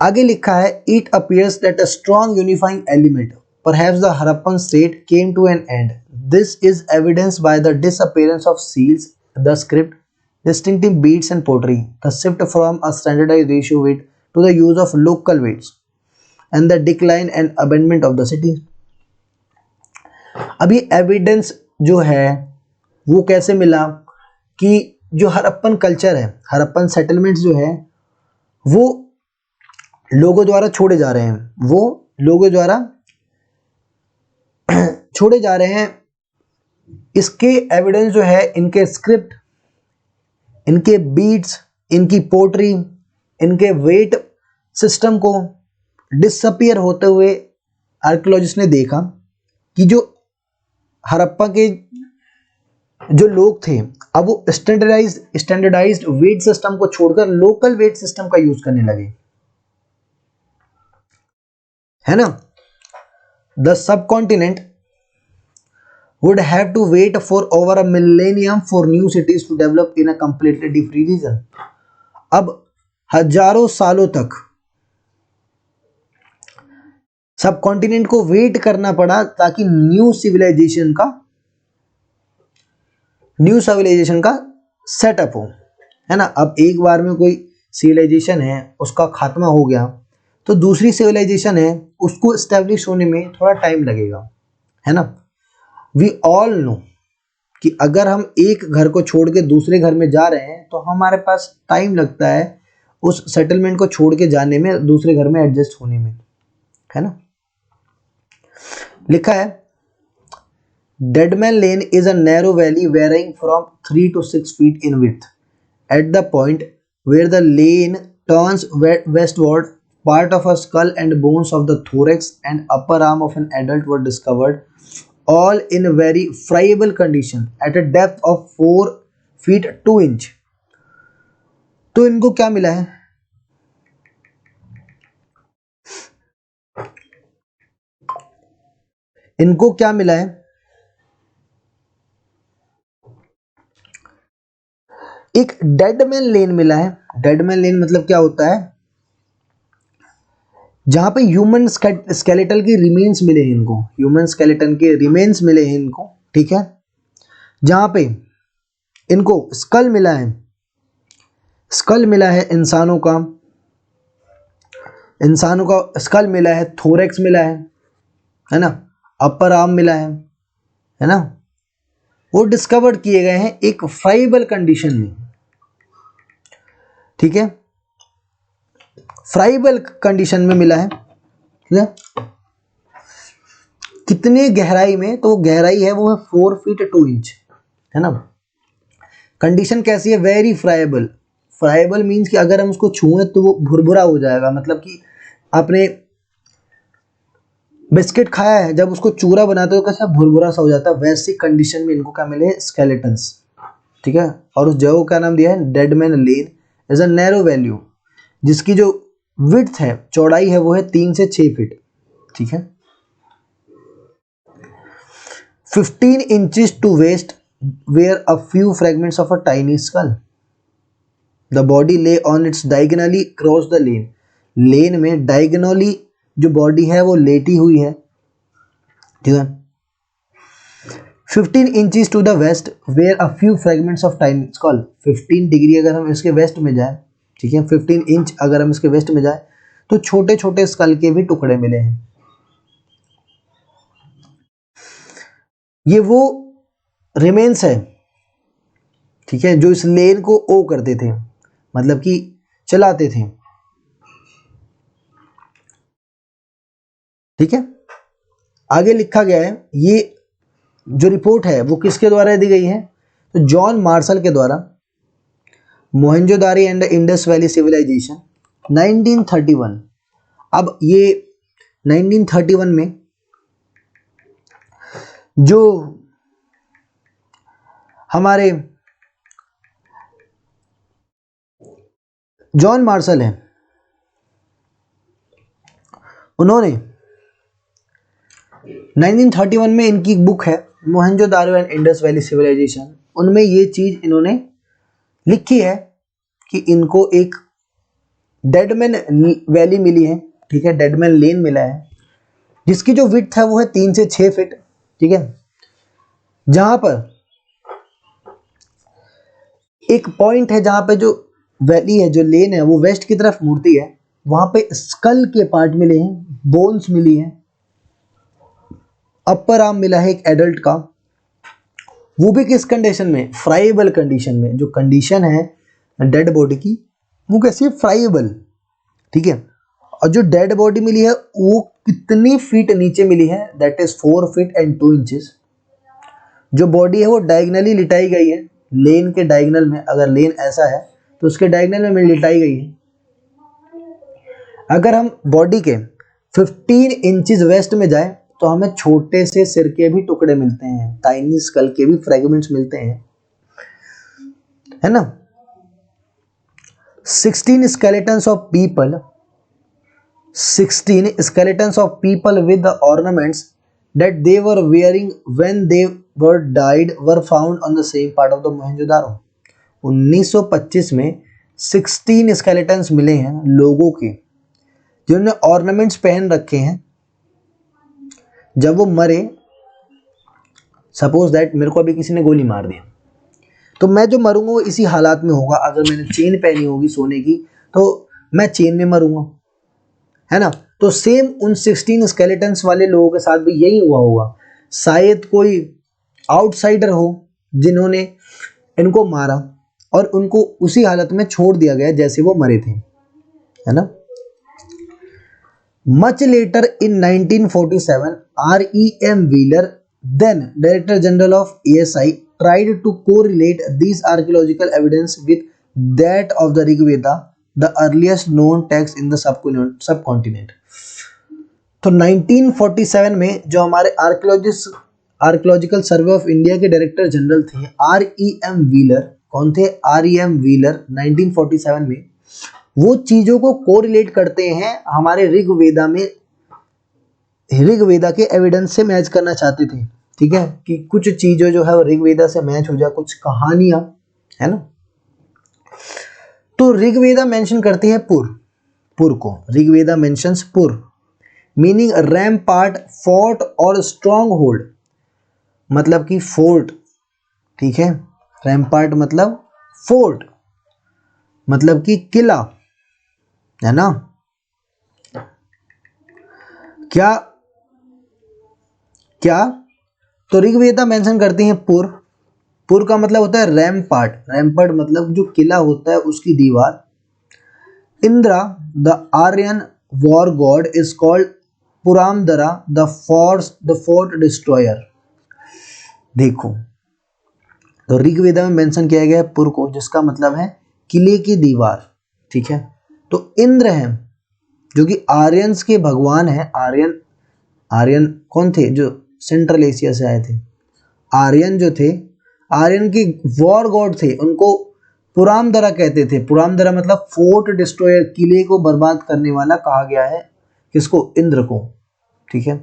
आगे लिखा है, it appears that a strong unifying element perhaps the Harappan state came to an end. This is evidenced by the disappearance of seals, the script, distinctive beads and pottery, the shift from a standardized ratio weight to the use of local weights, and the decline and abandonment of the city। अभी evidence जो है वो कैसे मिला कि जो Harappan culture है, Harappan settlements जो है वो लोगों द्वारा छोड़े जा रहे हैं, वो लोगों द्वारा छोड़े जा रहे हैं। इसके एविडेंस जो है इनके स्क्रिप्ट, इनके बीट्स, इनकी पोट्री, इनके वेट सिस्टम को डिसअपीयर होते हुए आर्कियोलॉजिस्ट ने देखा कि जो हड़प्पा के जो लोग थे अब वो स्टैंडर्डाइज्ड वेट सिस्टम को छोड़कर लोकल वेट सिस्टम का यूज करने लगे, है ना। The sub continent would have to wait for over a millennium for new cities to develop in a completely free region. अब हजारों सालों तक सब कॉन्टिनेंट को वेट करना पड़ा ताकि न्यू सिविलाइजेशन का सेटअप हो, है ना। अब एक बार में कोई सिविलाइजेशन है उसका खात्मा हो गया तो दूसरी सिविलाइजेशन है उसको एस्टेब्लिश होने में थोड़ा टाइम लगेगा, है ना। वी ऑल नो कि अगर हम एक घर को छोड़ के दूसरे घर में जा रहे हैं तो हमारे पास टाइम लगता है उस सेटलमेंट को छोड़ के जाने में, दूसरे घर में एडजस्ट होने में, है ना। लिखा है Deadman Lane is a narrow valley veering from 3 to 6 feet in width. At the point where the lane turns westward, part of a skull and bones of the thorax and upper arm of an adult were discovered, all in very friable condition at a depth of 4 feet 2 inch. तो इनको क्या मिला है? इनको क्या मिला है? एक डेडमैन लेन मिला है। डेडमैन लेन मतलब क्या होता है? जहां पे ह्यूमन स्केलेटल के रिमेन्स मिले हैं इनको, ह्यूमन स्केलेटन के रिमेन्स मिले हैं इनको, ठीक है। जहां पे इनको स्कल मिला है, स्कल मिला है इंसानों का स्कल मिला है, थोरेक्स मिला है ना, अपर आर्म मिला है ना। वो डिस्कवर किए गए हैं एक फ्राइबल कंडीशन में, ठीक है, फ्राइबल कंडीशन में मिला है, ठीक है। कितने गहराई में? तो गहराई है वो है 4 feet 2 inch, है ना। कंडीशन कैसी है? Very friable. फ्राइबल मीन्स कि अगर हम उसको छुएं तो वो भुरभुरा हो जाएगा, मतलब कि आपने बिस्किट खाया है, जब उसको चूरा बनाते हो कैसा भुरभुरा सा हो जाता है, वैसी कंडीशन में इनको क्या मिले? स्केलेटन्स, ठीक है। और उस जगह को क्या नाम दिया है? Deadman Lane is a narrow value, जिसकी जो विड्थ है, चौड़ाई है, वो है 3 से 6 फीट, ठीक है। 15 inches to waist were a few fragments of a tiny skull. The body lay on its diagonally across the lane. लेन में डायगोनली जो बॉडी है वो लेटी हुई है, ठीक है। 15 inches to the west were a few fragments of tiny skull. 15 degree अगर हम इसके वेस्ट में जाए, ठीक है, 15 इंच अगर हम इसके वेस्ट में जाए तो छोटे छोटे स्कल के भी टुकड़े मिले हैं। ये वो रिमेन्स है, ठीक है, जो इस लेन को ओ करते थे, मतलब कि चलाते थे, ठीक है। आगे लिखा गया है, ये जो रिपोर्ट है वो किसके द्वारा दी गई है? तो जॉन मार्शल के द्वारा, Mohenjodaro and Indus valley civilisation 1931। अब ये 1931 में जो हमारे जॉन मार्शल हैं, उन्होंने 1931 में इनकी एक बुक है Mohenjodaro and Indus valley civilisation, उनमें ये चीज इन्होंने लिखी है कि इनको एक डेडमैन वैली मिली है, ठीक है, डेडमैन लेन मिला है, जिसकी जो विड्थ है वो है 3 से 6 फीट, ठीक है। जहां पर एक पॉइंट है जहां पे जो वैली है, जो लेन है, वो वेस्ट की तरफ मुड़ती है, वहां पे स्कल के पार्ट मिले हैं, बोन्स मिली हैं, अपर आर्म मिला है एक एडल्ट का, वो भी किस कंडीशन में? फ्राइबल कंडीशन में। जो कंडीशन है डेड बॉडी की वो कैसी है? फ्राइबल, ठीक है। और जो डेड बॉडी मिली है वो कितनी फीट नीचे मिली है? That is 4 feet and 2 inches। जो बॉडी है वो डायगनली लिटाई गई है, लेन के डायगनल में, अगर लेन ऐसा है तो उसके डायगनल में लिटाई गई है। अगर हम बॉडी के 15 इंचेस वेस्ट में जाए तो हमें छोटे से सिर के भी टुकड़े मिलते हैं, टाइनी स्कल के भी फ्रेगमेंट्स मिलते हैं, है ना। 16 skeletons of people 16 skeletons of people with the ornaments that they were wearing when they were died were found on the same part of the Mohenjo-daro। 1925 में 16 स्केलेटन्स मिले हैं लोगों के जिन्होंने ऑर्नामेंट्स पहन रखे हैं जब वो मरे। सपोज दैट मेरे को अभी किसी ने गोली मार दी, तो मैं जो मरूंगा वो इसी हालात में होगा। अगर मैंने चेन पहनी होगी सोने की तो मैं चेन में मरूंगा, है ना। तो सेम उन 16 स्केलेटन्स वाले लोगों के साथ भी यही हुआ होगा। शायद कोई आउटसाइडर हो जिन्होंने इनको मारा और उनको उसी हालत में छोड़ दिया गया जैसे वो मरे थे, है ना। Much later in 1947 R.E.M. Wheeler, then Director General of ASI, tried to correlate these archaeological evidence with that of the Rig Veda, the earliest known text in the subcontinent। तो 1947 में जो हमारे आर्कियोलॉजिकल सर्वे ऑफ इंडिया के director general थे R.E.M. Wheeler. कौन थे? R.E.M. Wheeler. 1947 में वो चीजों को कोरिलेट करते हैं हमारे ऋग्वेदा में, ऋग्वेदा के एविडेंस से मैच करना चाहते थे, ठीक है, कि कुछ चीजें जो है वो ऋग्वेदा से मैच हो जाए, कुछ कहानियां, है ना। तो ऋग्वेदा मेंशन करती है पुर को। ऋग्वेदा मेंशंस पुर मीनिंग रैम्पार्ट, फोर्ट और स्ट्रॉन्ग होल्ड, मतलब कि फोर्ट, ठीक है। रैम्पार्ट मतलब फोर्ट, मतलब कि किला, है ना। क्या तो ऋग्वेदा मेंशन करती हैं पुर का मतलब होता है रैम्पार्ट मतलब जो किला होता है उसकी दीवार। Indra the Aryan war god is called Purandara the fort destroyer. देखो, तो ऋग्वेदा में मेंशन किया गया है पुर को, जिसका मतलब है किले की दीवार, ठीक है। तो इंद्र हैं जो कि आर्यंस के भगवान हैं। आर्यन कौन थे? जो सेंट्रल एशिया से आए थे। आर्यन जो थे, आर्यन के वॉर गॉड थे, उनको पुरामदरा कहते थे। पुरामदरा मतलब फोर्ट डिस्ट्रॉयर, किले को बर्बाद करने वाला कहा गया है किसको? इंद्र को, ठीक है।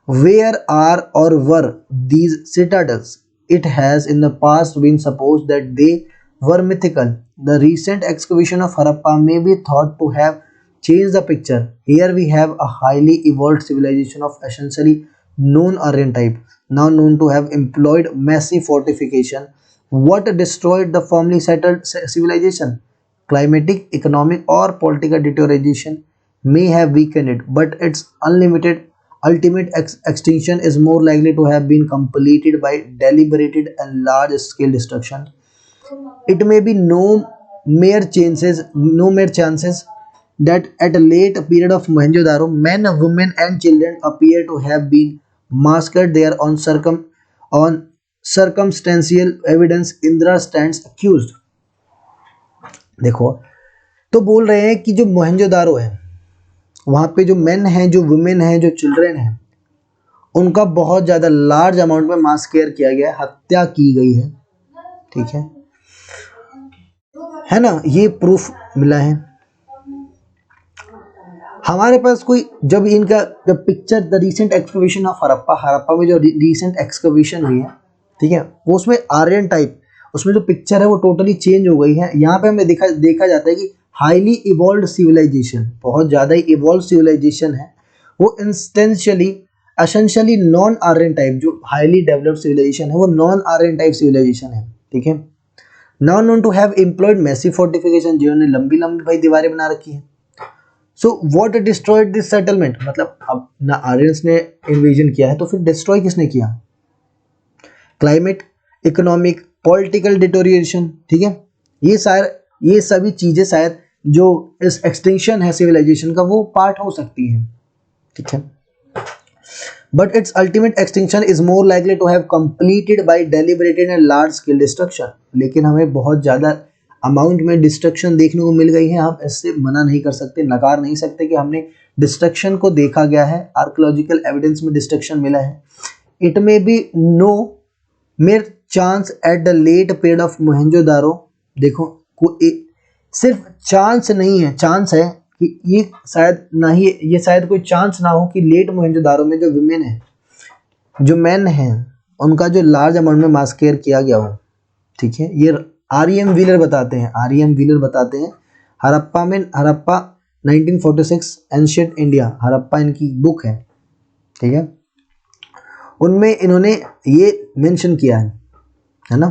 Where are or were these citadels? It has in the past been suppose that they were mythical. The recent excavation of Harappa may be thought to have changed the picture. Here we have a highly evolved civilization of essentially non-Aryan type, now known to have employed massive fortification. What destroyed the firmly settled civilization? Climatic, economic, or political deterioration may have weakened it, but its ultimate extinction is more likely to have been completed by deliberated and large-scale destruction. It may be no mere chances that at a late period of Mohenjo-daro, men, women and children appear to have been massacred there on circumstantial evidence. Indra stands accused। देखो, तो बोल रहे हैं कि जो मोहनजोदारो है वहाँ पे जो मेन हैं, जो वुमेन हैं, जो चिल्ड्रन हैं, उनका बहुत ज़्यादा लार्ज अमाउंट में मासकेयर किया गया है, हत्या की गई है, ठीक है ना। ये प्रूफ मिला है हमारे पास। कोई जब picture the recent excavation of Harappa में जो रीसेंट एक्सकवेशन हुई है, ठीक है, वो उसमें आर्यन टाइप, उसमें जो पिक्चर है वो टोटली चेंज हो गई है। यहाँ पे हमें देखा जाता है कि हाईली इवॉल्व सिविलाइजेशन, बहुत ज़्यादा ही इवॉल्व सिविलाइजेशन है वो। एसेंशियली नॉन आर्यन टाइप, जो हाईली डेवलप्ड सिविलाइजेशन है वो नॉन आर्यन टाइप सिविलाइजेशन है, ठीक है। Now known to have employed massive fortification, जिन्होंने लंबी भाई दीवारें बना रखी हैं। So what destroyed this settlement? मतलब अब ना आर्यंस ने इन्वेजन किया है तो फिर डिस्ट्रॉय किसने किया? क्लाइमेट, इकोनॉमिक, पॉलिटिकल डिटोरिएशन, ठीक है। ये सभी चीजें शायद जो इस एक्सटिंक्शन है सिविलाइजेशन का वो पार्ट हो सकती है, ठीक है। But it's ultimate extinction is more likely to have completed by deliberated and large scale destruction. लेकिन हमें बहुत ज़्यादा अमाउंट में डिस्ट्रक्शन देखने को मिल गई है। हम इससे मना नहीं कर सकते, नकार नहीं सकते कि हमने डिस्ट्रक्शन को देखा गया है, आर्कियोलॉजिकल एविडेंस में डिस्ट्रक्शन मिला है। It may be no mere chance at the late period of Mohenjodaro. देखो, सिर्फ चांस नहीं है, चांस है कि ये शायद ना ही, ये शायद कोई चांस ना हो कि लेट मोहनजोदारो में जो विमेन है, जो मैन हैं, उनका जो लार्ज अमाउंट में मास्केयर किया गया हो। ठीक है, ये आर.ई.एम. व्हीलर बताते हैं, आर.ई.एम. व्हीलर बताते हैं हड़प्पा में, हड़प्पा 1946 एंशिएंट इंडिया, हड़प्पा इनकी बुक है। ठीक है, उनमें इन्होंने ये मेंशन किया है ना,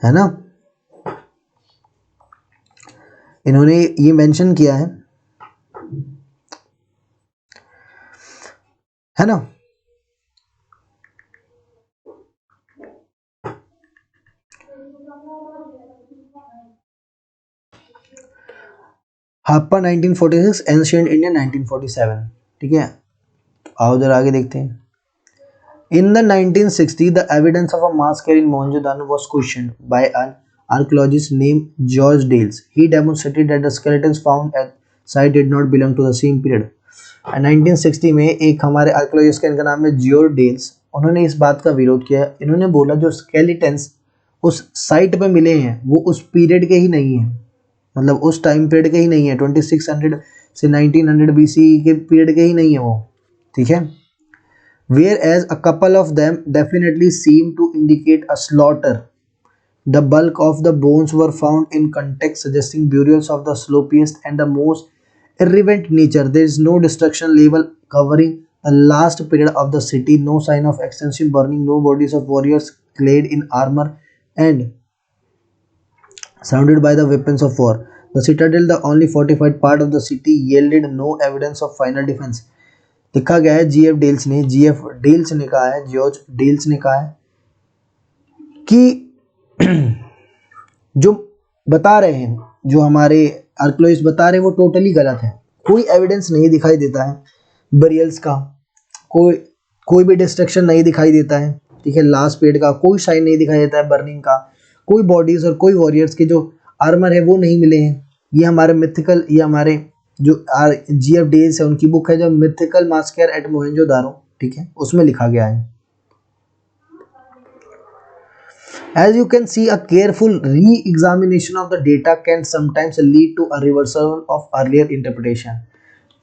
है ना, इन्होंने ये मेंशन किया है ना। Harappa 1946 ancient India 1947। ठीक है, आओ जरा आगे देखते हैं। In the 1960s, the evidence of a mass grave in Mohenjo-daro was questioned by an archaeologist named George Dales. He demonstrated that the skeletons found at site did not belong to the same period. 1960 में एक हमारे archaeologist का, इनका नाम है George dells, उन्होंने इस बात का विरोध किया। इन्होंने बोला जो स्केलेटन्स उस साइट पे मिले हैं वो उस पीरियड के ही नहीं है, मतलब उस टाइम पीरियड के ही नहीं है, 2600 से 1900 BC के पीरियड के ही नहीं है वो। ठीक है, whereas a couple of them definitely seem to indicate a slaughter. The bulk of the bones were found in context, suggesting burials of the slopiest and the most irreverent nature. There is no destruction label covering the last period of the city, no sign of extensive burning, no bodies of warriors clad in armor and surrounded by the weapons of war. The citadel, the only fortified part of the city, yielded no evidence of final defense. लिखा गया है GF dells ने, GF dells ने कहा है, George dells ने कहा है कि जो बता रहे हैं, जो हमारे आर्कियोलॉजिस्ट बता रहे हैं वो टोटली गलत है। कोई एविडेंस नहीं दिखाई देता है बरियल्स का, कोई भी डिस्ट्रक्शन नहीं दिखाई देता है। ठीक है, लास्ट पीरियड का कोई साइन नहीं दिखाई देता है, बर्निंग का, कोई बॉडीज और कोई वॉरियर्स के जो आर्मर है वो नहीं मिले हैं। ये हमारे मिथिकल, ये हमारे जो जीएफ डेल्स है उनकी बुक है जो मिथिकल मास्केयर एट मोहेंजोदारो, ठीक है, उसमें लिखा गया है। As you can see, a careful re-examination of the data can sometimes lead to a reversal of earlier interpretation.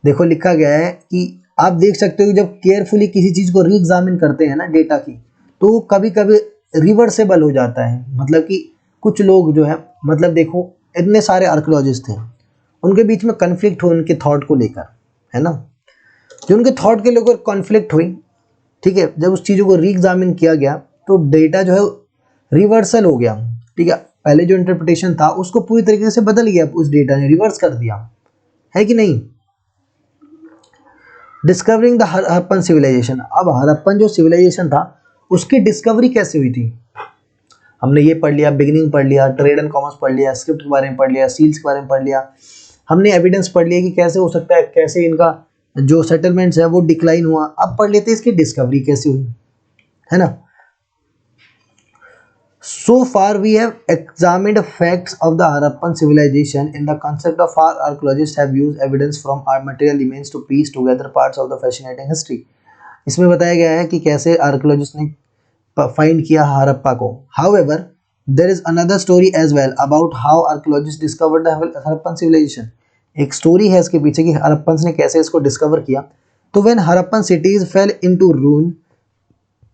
देखो लिखा गया है कि आप देख सकते हो कि जब केयरफुली किसी चीज को री एग्जामिन करते हैं ना डेटा की, तो कभी कभी रिवर्सेबल हो जाता है। मतलब कि कुछ लोग जो है, मतलब देखो इतने सारे आर्कियोलॉजिस्ट थे, उनके बीच में कन्फ्लिक्ट हुई उनके थॉट को लेकर, है ना, जो उनके थॉट के लेकर कॉन्फ्लिक्ट हुई। ठीक है, जब उस चीज़ों को री एग्जामिन किया गया तो डेटा जो है रिवर्सल हो गया। ठीक है, पहले जो इंटरप्रिटेशन था उसको पूरी तरीके से बदल गया, उस डेटा ने रिवर्स कर दिया, है कि नहीं। डिस्कवरिंग द हड़प्पन सिविलाइजेशन, अब हड़प्पन जो सिविलाइजेशन था उसकी डिस्कवरी कैसे हुई थी, हमने ये पढ़ लिया, बिगिनिंग पढ़ लिया, ट्रेड एंड कॉमर्स पढ़ लिया, स्क्रिप्ट के बारे में पढ़ लिया, सील्स के बारे में पढ़ लिया, हमने एविडेंस पढ़ लिया कि कैसे हो सकता है, कैसे इनका जो सेटलमेंट्स है वो डिक्लाइन हुआ। अब पढ़ लेते हैं इसकी डिस्कवरी कैसे हुई, है ना। So far we have examined facts of the Harappan civilization. In the concept of our archaeologists have used evidence from our material remains to piece together parts of the fascinating history. इसमें बताया गया है कि कैसे archaeologist ने find किया हड़प्पा को। However, there is another story as well about how archaeologists discovered the Harappan civilization. एक स्टोरी है इसके पीछे कि हड़प्पन ने कैसे इसको डिस्कवर किया। तो when Harappan cities fell into ruin,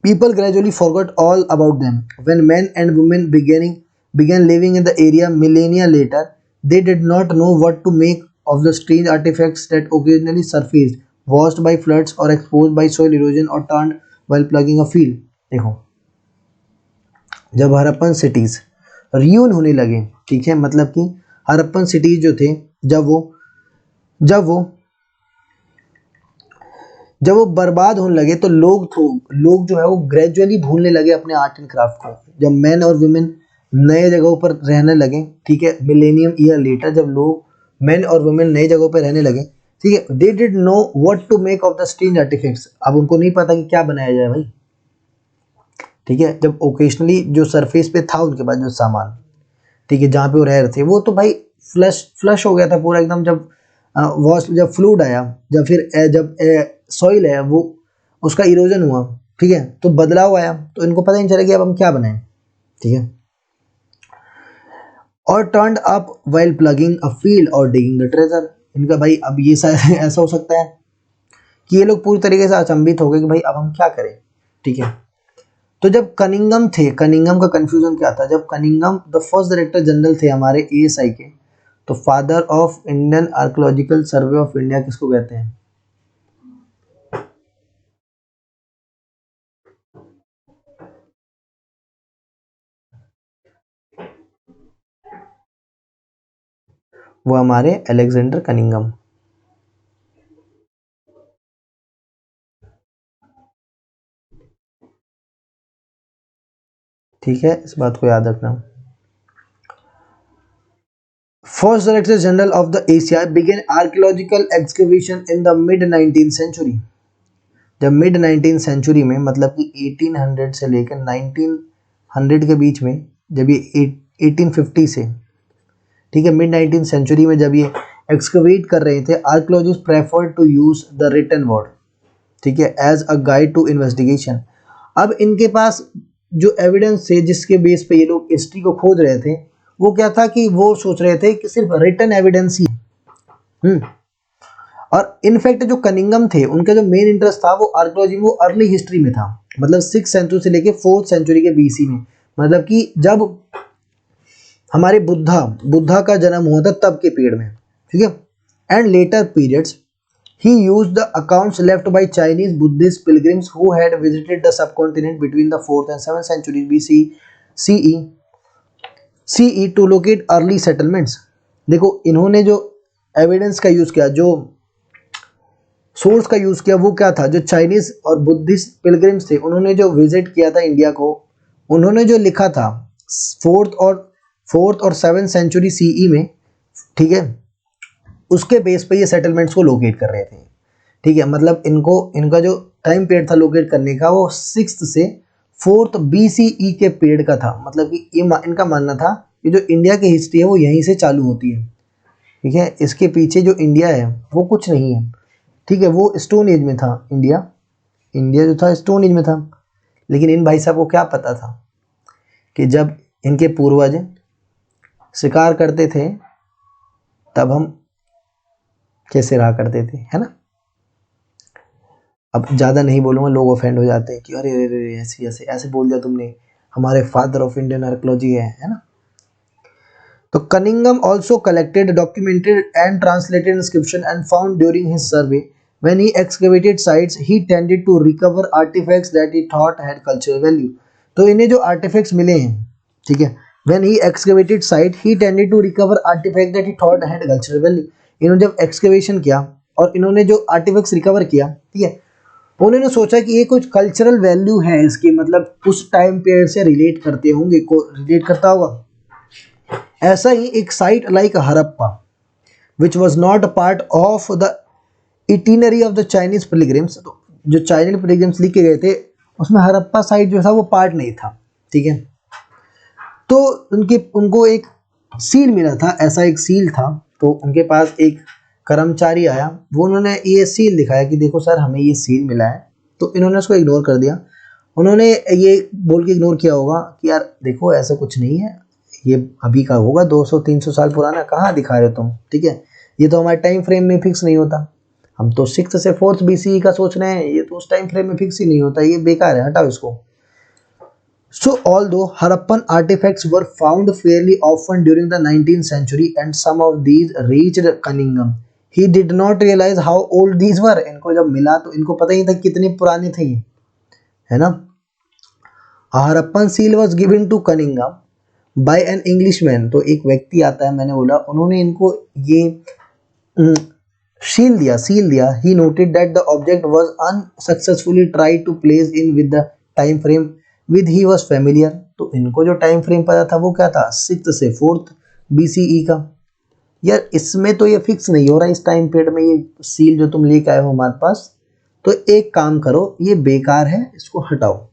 people gradually forgot all about them. When men and women began living in the area millennia later, they did not know what to make of the strange artifacts that occasionally surfaced, washed by floods or exposed by soil erosion or turned while plugging a field. देखो, जब Harappan cities ruin होने लगे, ठीक है, मतलब कि Harappan cities जो थे, जब वो बर्बाद होने लगे तो लोग जो है वो ग्रेजुअली भूलने लगे अपने आर्ट एंड क्राफ्ट को। जब मैन और वुमेन नए जगहों पर रहने लगे, ठीक है, मिलेनियम ईयर लेटर, जब लोग मैन और वुमेन नई जगहों पर रहने लगे, ठीक है, they did know what to make of the strange artefacts. अब उनको नहीं पता कि क्या बनाया जाए भाई। ठीक है, जब ओकेजनली जो सरफेस पे था उनके पास जो सामान, ठीक है, जहाँ पे वो रह रहे थे, वो तो भाई फ्लश हो गया था पूरा एकदम। जब फ्लूड आया, जब सॉइल है वो उसका इरोजन हुआ, ठीक है, तो बदलाव आया, तो इनको पता नहीं चला कि अब हम क्या बनाएं। ठीक है, और turned up while plugging a field और डिगिंग द ट्रेजर। इनका भाई अब ये ऐसा हो सकता है कि ये लोग पूरी तरीके से अचंभित हो गए कि भाई अब हम क्या करें, ठीक है। तो जब कनिंगम थे, कनिंगम का कंफ्यूजन क्या था, जब Cunningham the first director general थे हमारे एएसआई के, तो father of Indian archaeological survey of India किसको कहते हैं? वो हमारे अलेक्जेंडर कनिंगम। ठीक है, इस बात को याद रखना। First director general of the Asia began archaeological excavation in the mid 19th century. जब मिड 19th सेंचुरी में, मतलब कि 1800 से लेकर 1900 के बीच में, जब ये 1850 से, ठीक है, मिड 19th सेंचुरी में जब ये एक्सकवेट कर रहे थे, archaeologist prefer to use the written word, ठीक है, as a guide to investigation. अब इनके पास जो एविडेंस थे जिसके बेस पे ये लोग हिस्ट्री को खोज रहे थे, वो क्या था कि वो सोच रहे थे कि सिर्फ रिटन एविडेंस ही। और इनफैक्ट जो कनिंगम थे, उनका जो मेन इंटरेस्ट था वो आर्कियोलॉजी में, वो अर्ली हिस्ट्री में था, मतलब 6th सेंचुरी से लेके 4th सेंचुरी के बीसी में, मतलब कि जब हमारे बुद्धा का जन्म हुआ था तब के पीरियड में, ठीक है। And later periods he used the accounts left by Chinese Buddhist pilgrims who had visited the subcontinent between the 4th and 7th centuries BC CE to locate early settlements। देखो इन्होंने जो एविडेंस का use किया, जो source का use किया, वो क्या था, जो चाइनीज और बुद्धिस्ट पिलग्रिम्स थे, उन्होंने जो विजिट किया था इंडिया को, उन्होंने जो लिखा था 4th और 7th सेंचुरी सीई में, ठीक है, उसके बेस पे ये सेटलमेंट्स को लोकेट कर रहे थे, ठीक है। मतलब इनका जो टाइम पीरियड था लोकेट करने का, वो 6th से 4th BCE के पीरियड का था। मतलब कि ये इनका मानना था कि जो इंडिया की हिस्ट्री है वो यहीं से चालू होती है, ठीक है। इसके पीछे जो इंडिया है वो कुछ नहीं है, ठीक है, वो स्टोन एज में था। इंडिया जो था स्टोन एज में था। लेकिन इन भाई साहब को क्या पता था कि जब इनके पूर्वज शिकार करते थे तब हम कैसे रहा करते थे, है ना। अब ज़्यादा नहीं बोलूँगा, लोग ऑफेंड हो जाते हैं कि अरे अरे अरे ऐसे ऐसे ऐसे बोल दिया तुमने, हमारे फादर ऑफ इंडियन आर्कियोलॉजी है ना। तो Cunningham also collected, documented and translated inscription and found during his survey. When he excavated sites, he tended to recover artifacts that he thought had cultural value। तो इन्हें जो artifacts मिले हैं, ठीक है, when he excavated site, he tended to recover artifacts that he thought had cultural value। इन्होंने जब excavation किया और इन्होंने जो artifacts recover किया, ठीक है, उन्होंने सोचा कि ये कुछ कल्चरल वैल्यू है इसकी, मतलब उस टाइम पीरियड से रिलेट करते होंगे, को रिलेट करता होगा। ऐसा ही एक site like Harappa, which was not part of the itinerary of the Chinese pilgrims, तो जो चाइनीज पिलग्रिम्स लिखे गए थे उसमें हरप्पा साइट जो था वो पार्ट नहीं था, ठीक है। तो उनको एक सील मिला था, ऐसा एक सील था। तो उनके पास एक कर्मचारी आया, वो उन्होंने ये सील दिखाया कि देखो सर हमें ये सील मिला है। तो इन्होंने उसको इग्नोर कर दिया। उन्होंने ये बोल के इग्नोर किया होगा कि यार देखो ऐसा कुछ नहीं है, ये अभी का होगा, 200-300 साल पुराना, कहाँ दिखा रहे हो तुम, ठीक है, ये तो हमारे टाइम फ्रेम में फिक्स नहीं होता, हम तो 6th से 4th BCE का सोच रहे हैं, ये तो उस टाइम फ्रेम में फिक्स ही नहीं होता, ये बेकार है, हटाओ इसको। So although Harappan artifacts were found fairly often during the 19th century and some of these reached Cunningham, he did not realize how old these were। इनको जब मिला तो इनको पता ही था कितने पुराने थे ये, है ना। Harappan seal was given to Cunningham by an Englishman. तो एक व्यक्ति आता है, मैंने बोला, उन्होंने इनको ये सील दिया। He noted that the object was unsuccessfully try to place in with the time frame with he was familiar. तो इनको जो टाइम फ्रेम पता था वो क्या था, 6th से 4th BCE का। यार इसमें तो ये फिक्स नहीं हो रहा इस टाइम पीरियड में, ये सील जो तुम लेके आए हो हमारे पास, तो एक काम करो, ये बेकार है, इसको हटाओ।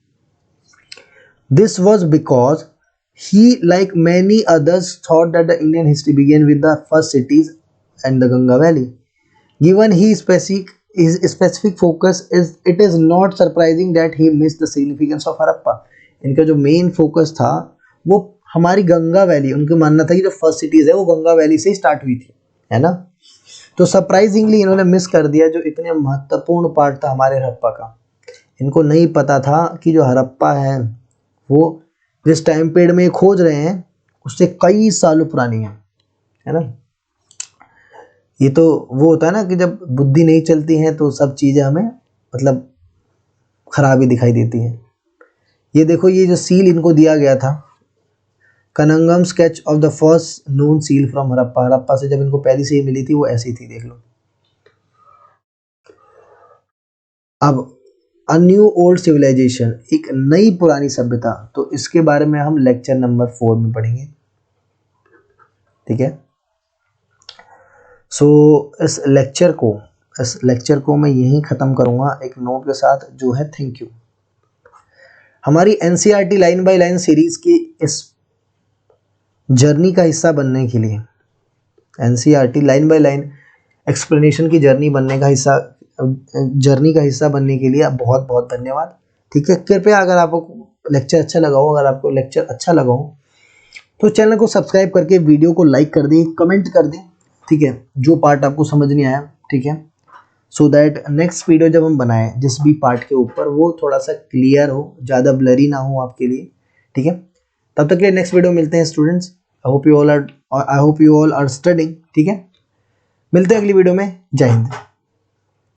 This was because he, like many others, thought that the Indian history began with the first cities and the Ganga Valley। Given his specific focus, it is not surprising that he missed the significance of Harappa। इनका जो main focus था वो हमारी Ganga valley, उनका मानना था कि जो फर्स्ट सिटीज है वो गंगा वैली से ही स्टार्ट हुई थी, है ना। तो सरप्राइजिंगली इन्होंने मिस कर दिया जो इतने महत्वपूर्ण पार्ट था हमारे हड़प्पा का। इनको नहीं पता था कि जो हड़प्पा है वो जिस टाइम पीरियड में ये खोज रहे हैं उससे कई सालों पुरानी है ना। ये तो वो होता है ना कि जब बुद्धि नहीं चलती है तो सब चीज़ें हमें मतलब खराब ही दिखाई देती हैं। ये देखो, ये जो सील इनको दिया गया था, Cunningham sketch of the first known seal from Harappa, Harappa से जब इनको पहली सील मिली थी वो ऐसी थी, देख लो। अब अ न्यू ओल्ड सिविलाइजेशन, एक नई पुरानी सभ्यता, तो इसके बारे में हम लेक्चर नंबर 4 में पढ़ेंगे, ठीक है। सो इस लेक्चर को मैं यहीं ख़त्म करूँगा एक नोट के साथ जो है थैंक यू। हमारी NCERT line by line series की इस जर्नी का हिस्सा बनने के लिए, NCERT line by line explanation की जर्नी का हिस्सा बनने के लिए आप बहुत बहुत धन्यवाद, ठीक है। कृपया अगर आपको लेक्चर अच्छा लगा हो तो चैनल को सब्सक्राइब करके वीडियो को लाइक कर दें, कमेंट कर दें, ठीक है, जो पार्ट आपको समझ नहीं आया, ठीक है। सो दैट नेक्स्ट वीडियो जब हम बनाएं जिस भी पार्ट के ऊपर वो थोड़ा सा क्लियर हो, ज़्यादा ब्लरी ना हो आपके लिए, ठीक है। तब तक के लिए नेक्स्ट वीडियो मिलते हैं students. I hope you all are studying, ठीक है। मिलते हैं अगली वीडियो में। जय हिंद।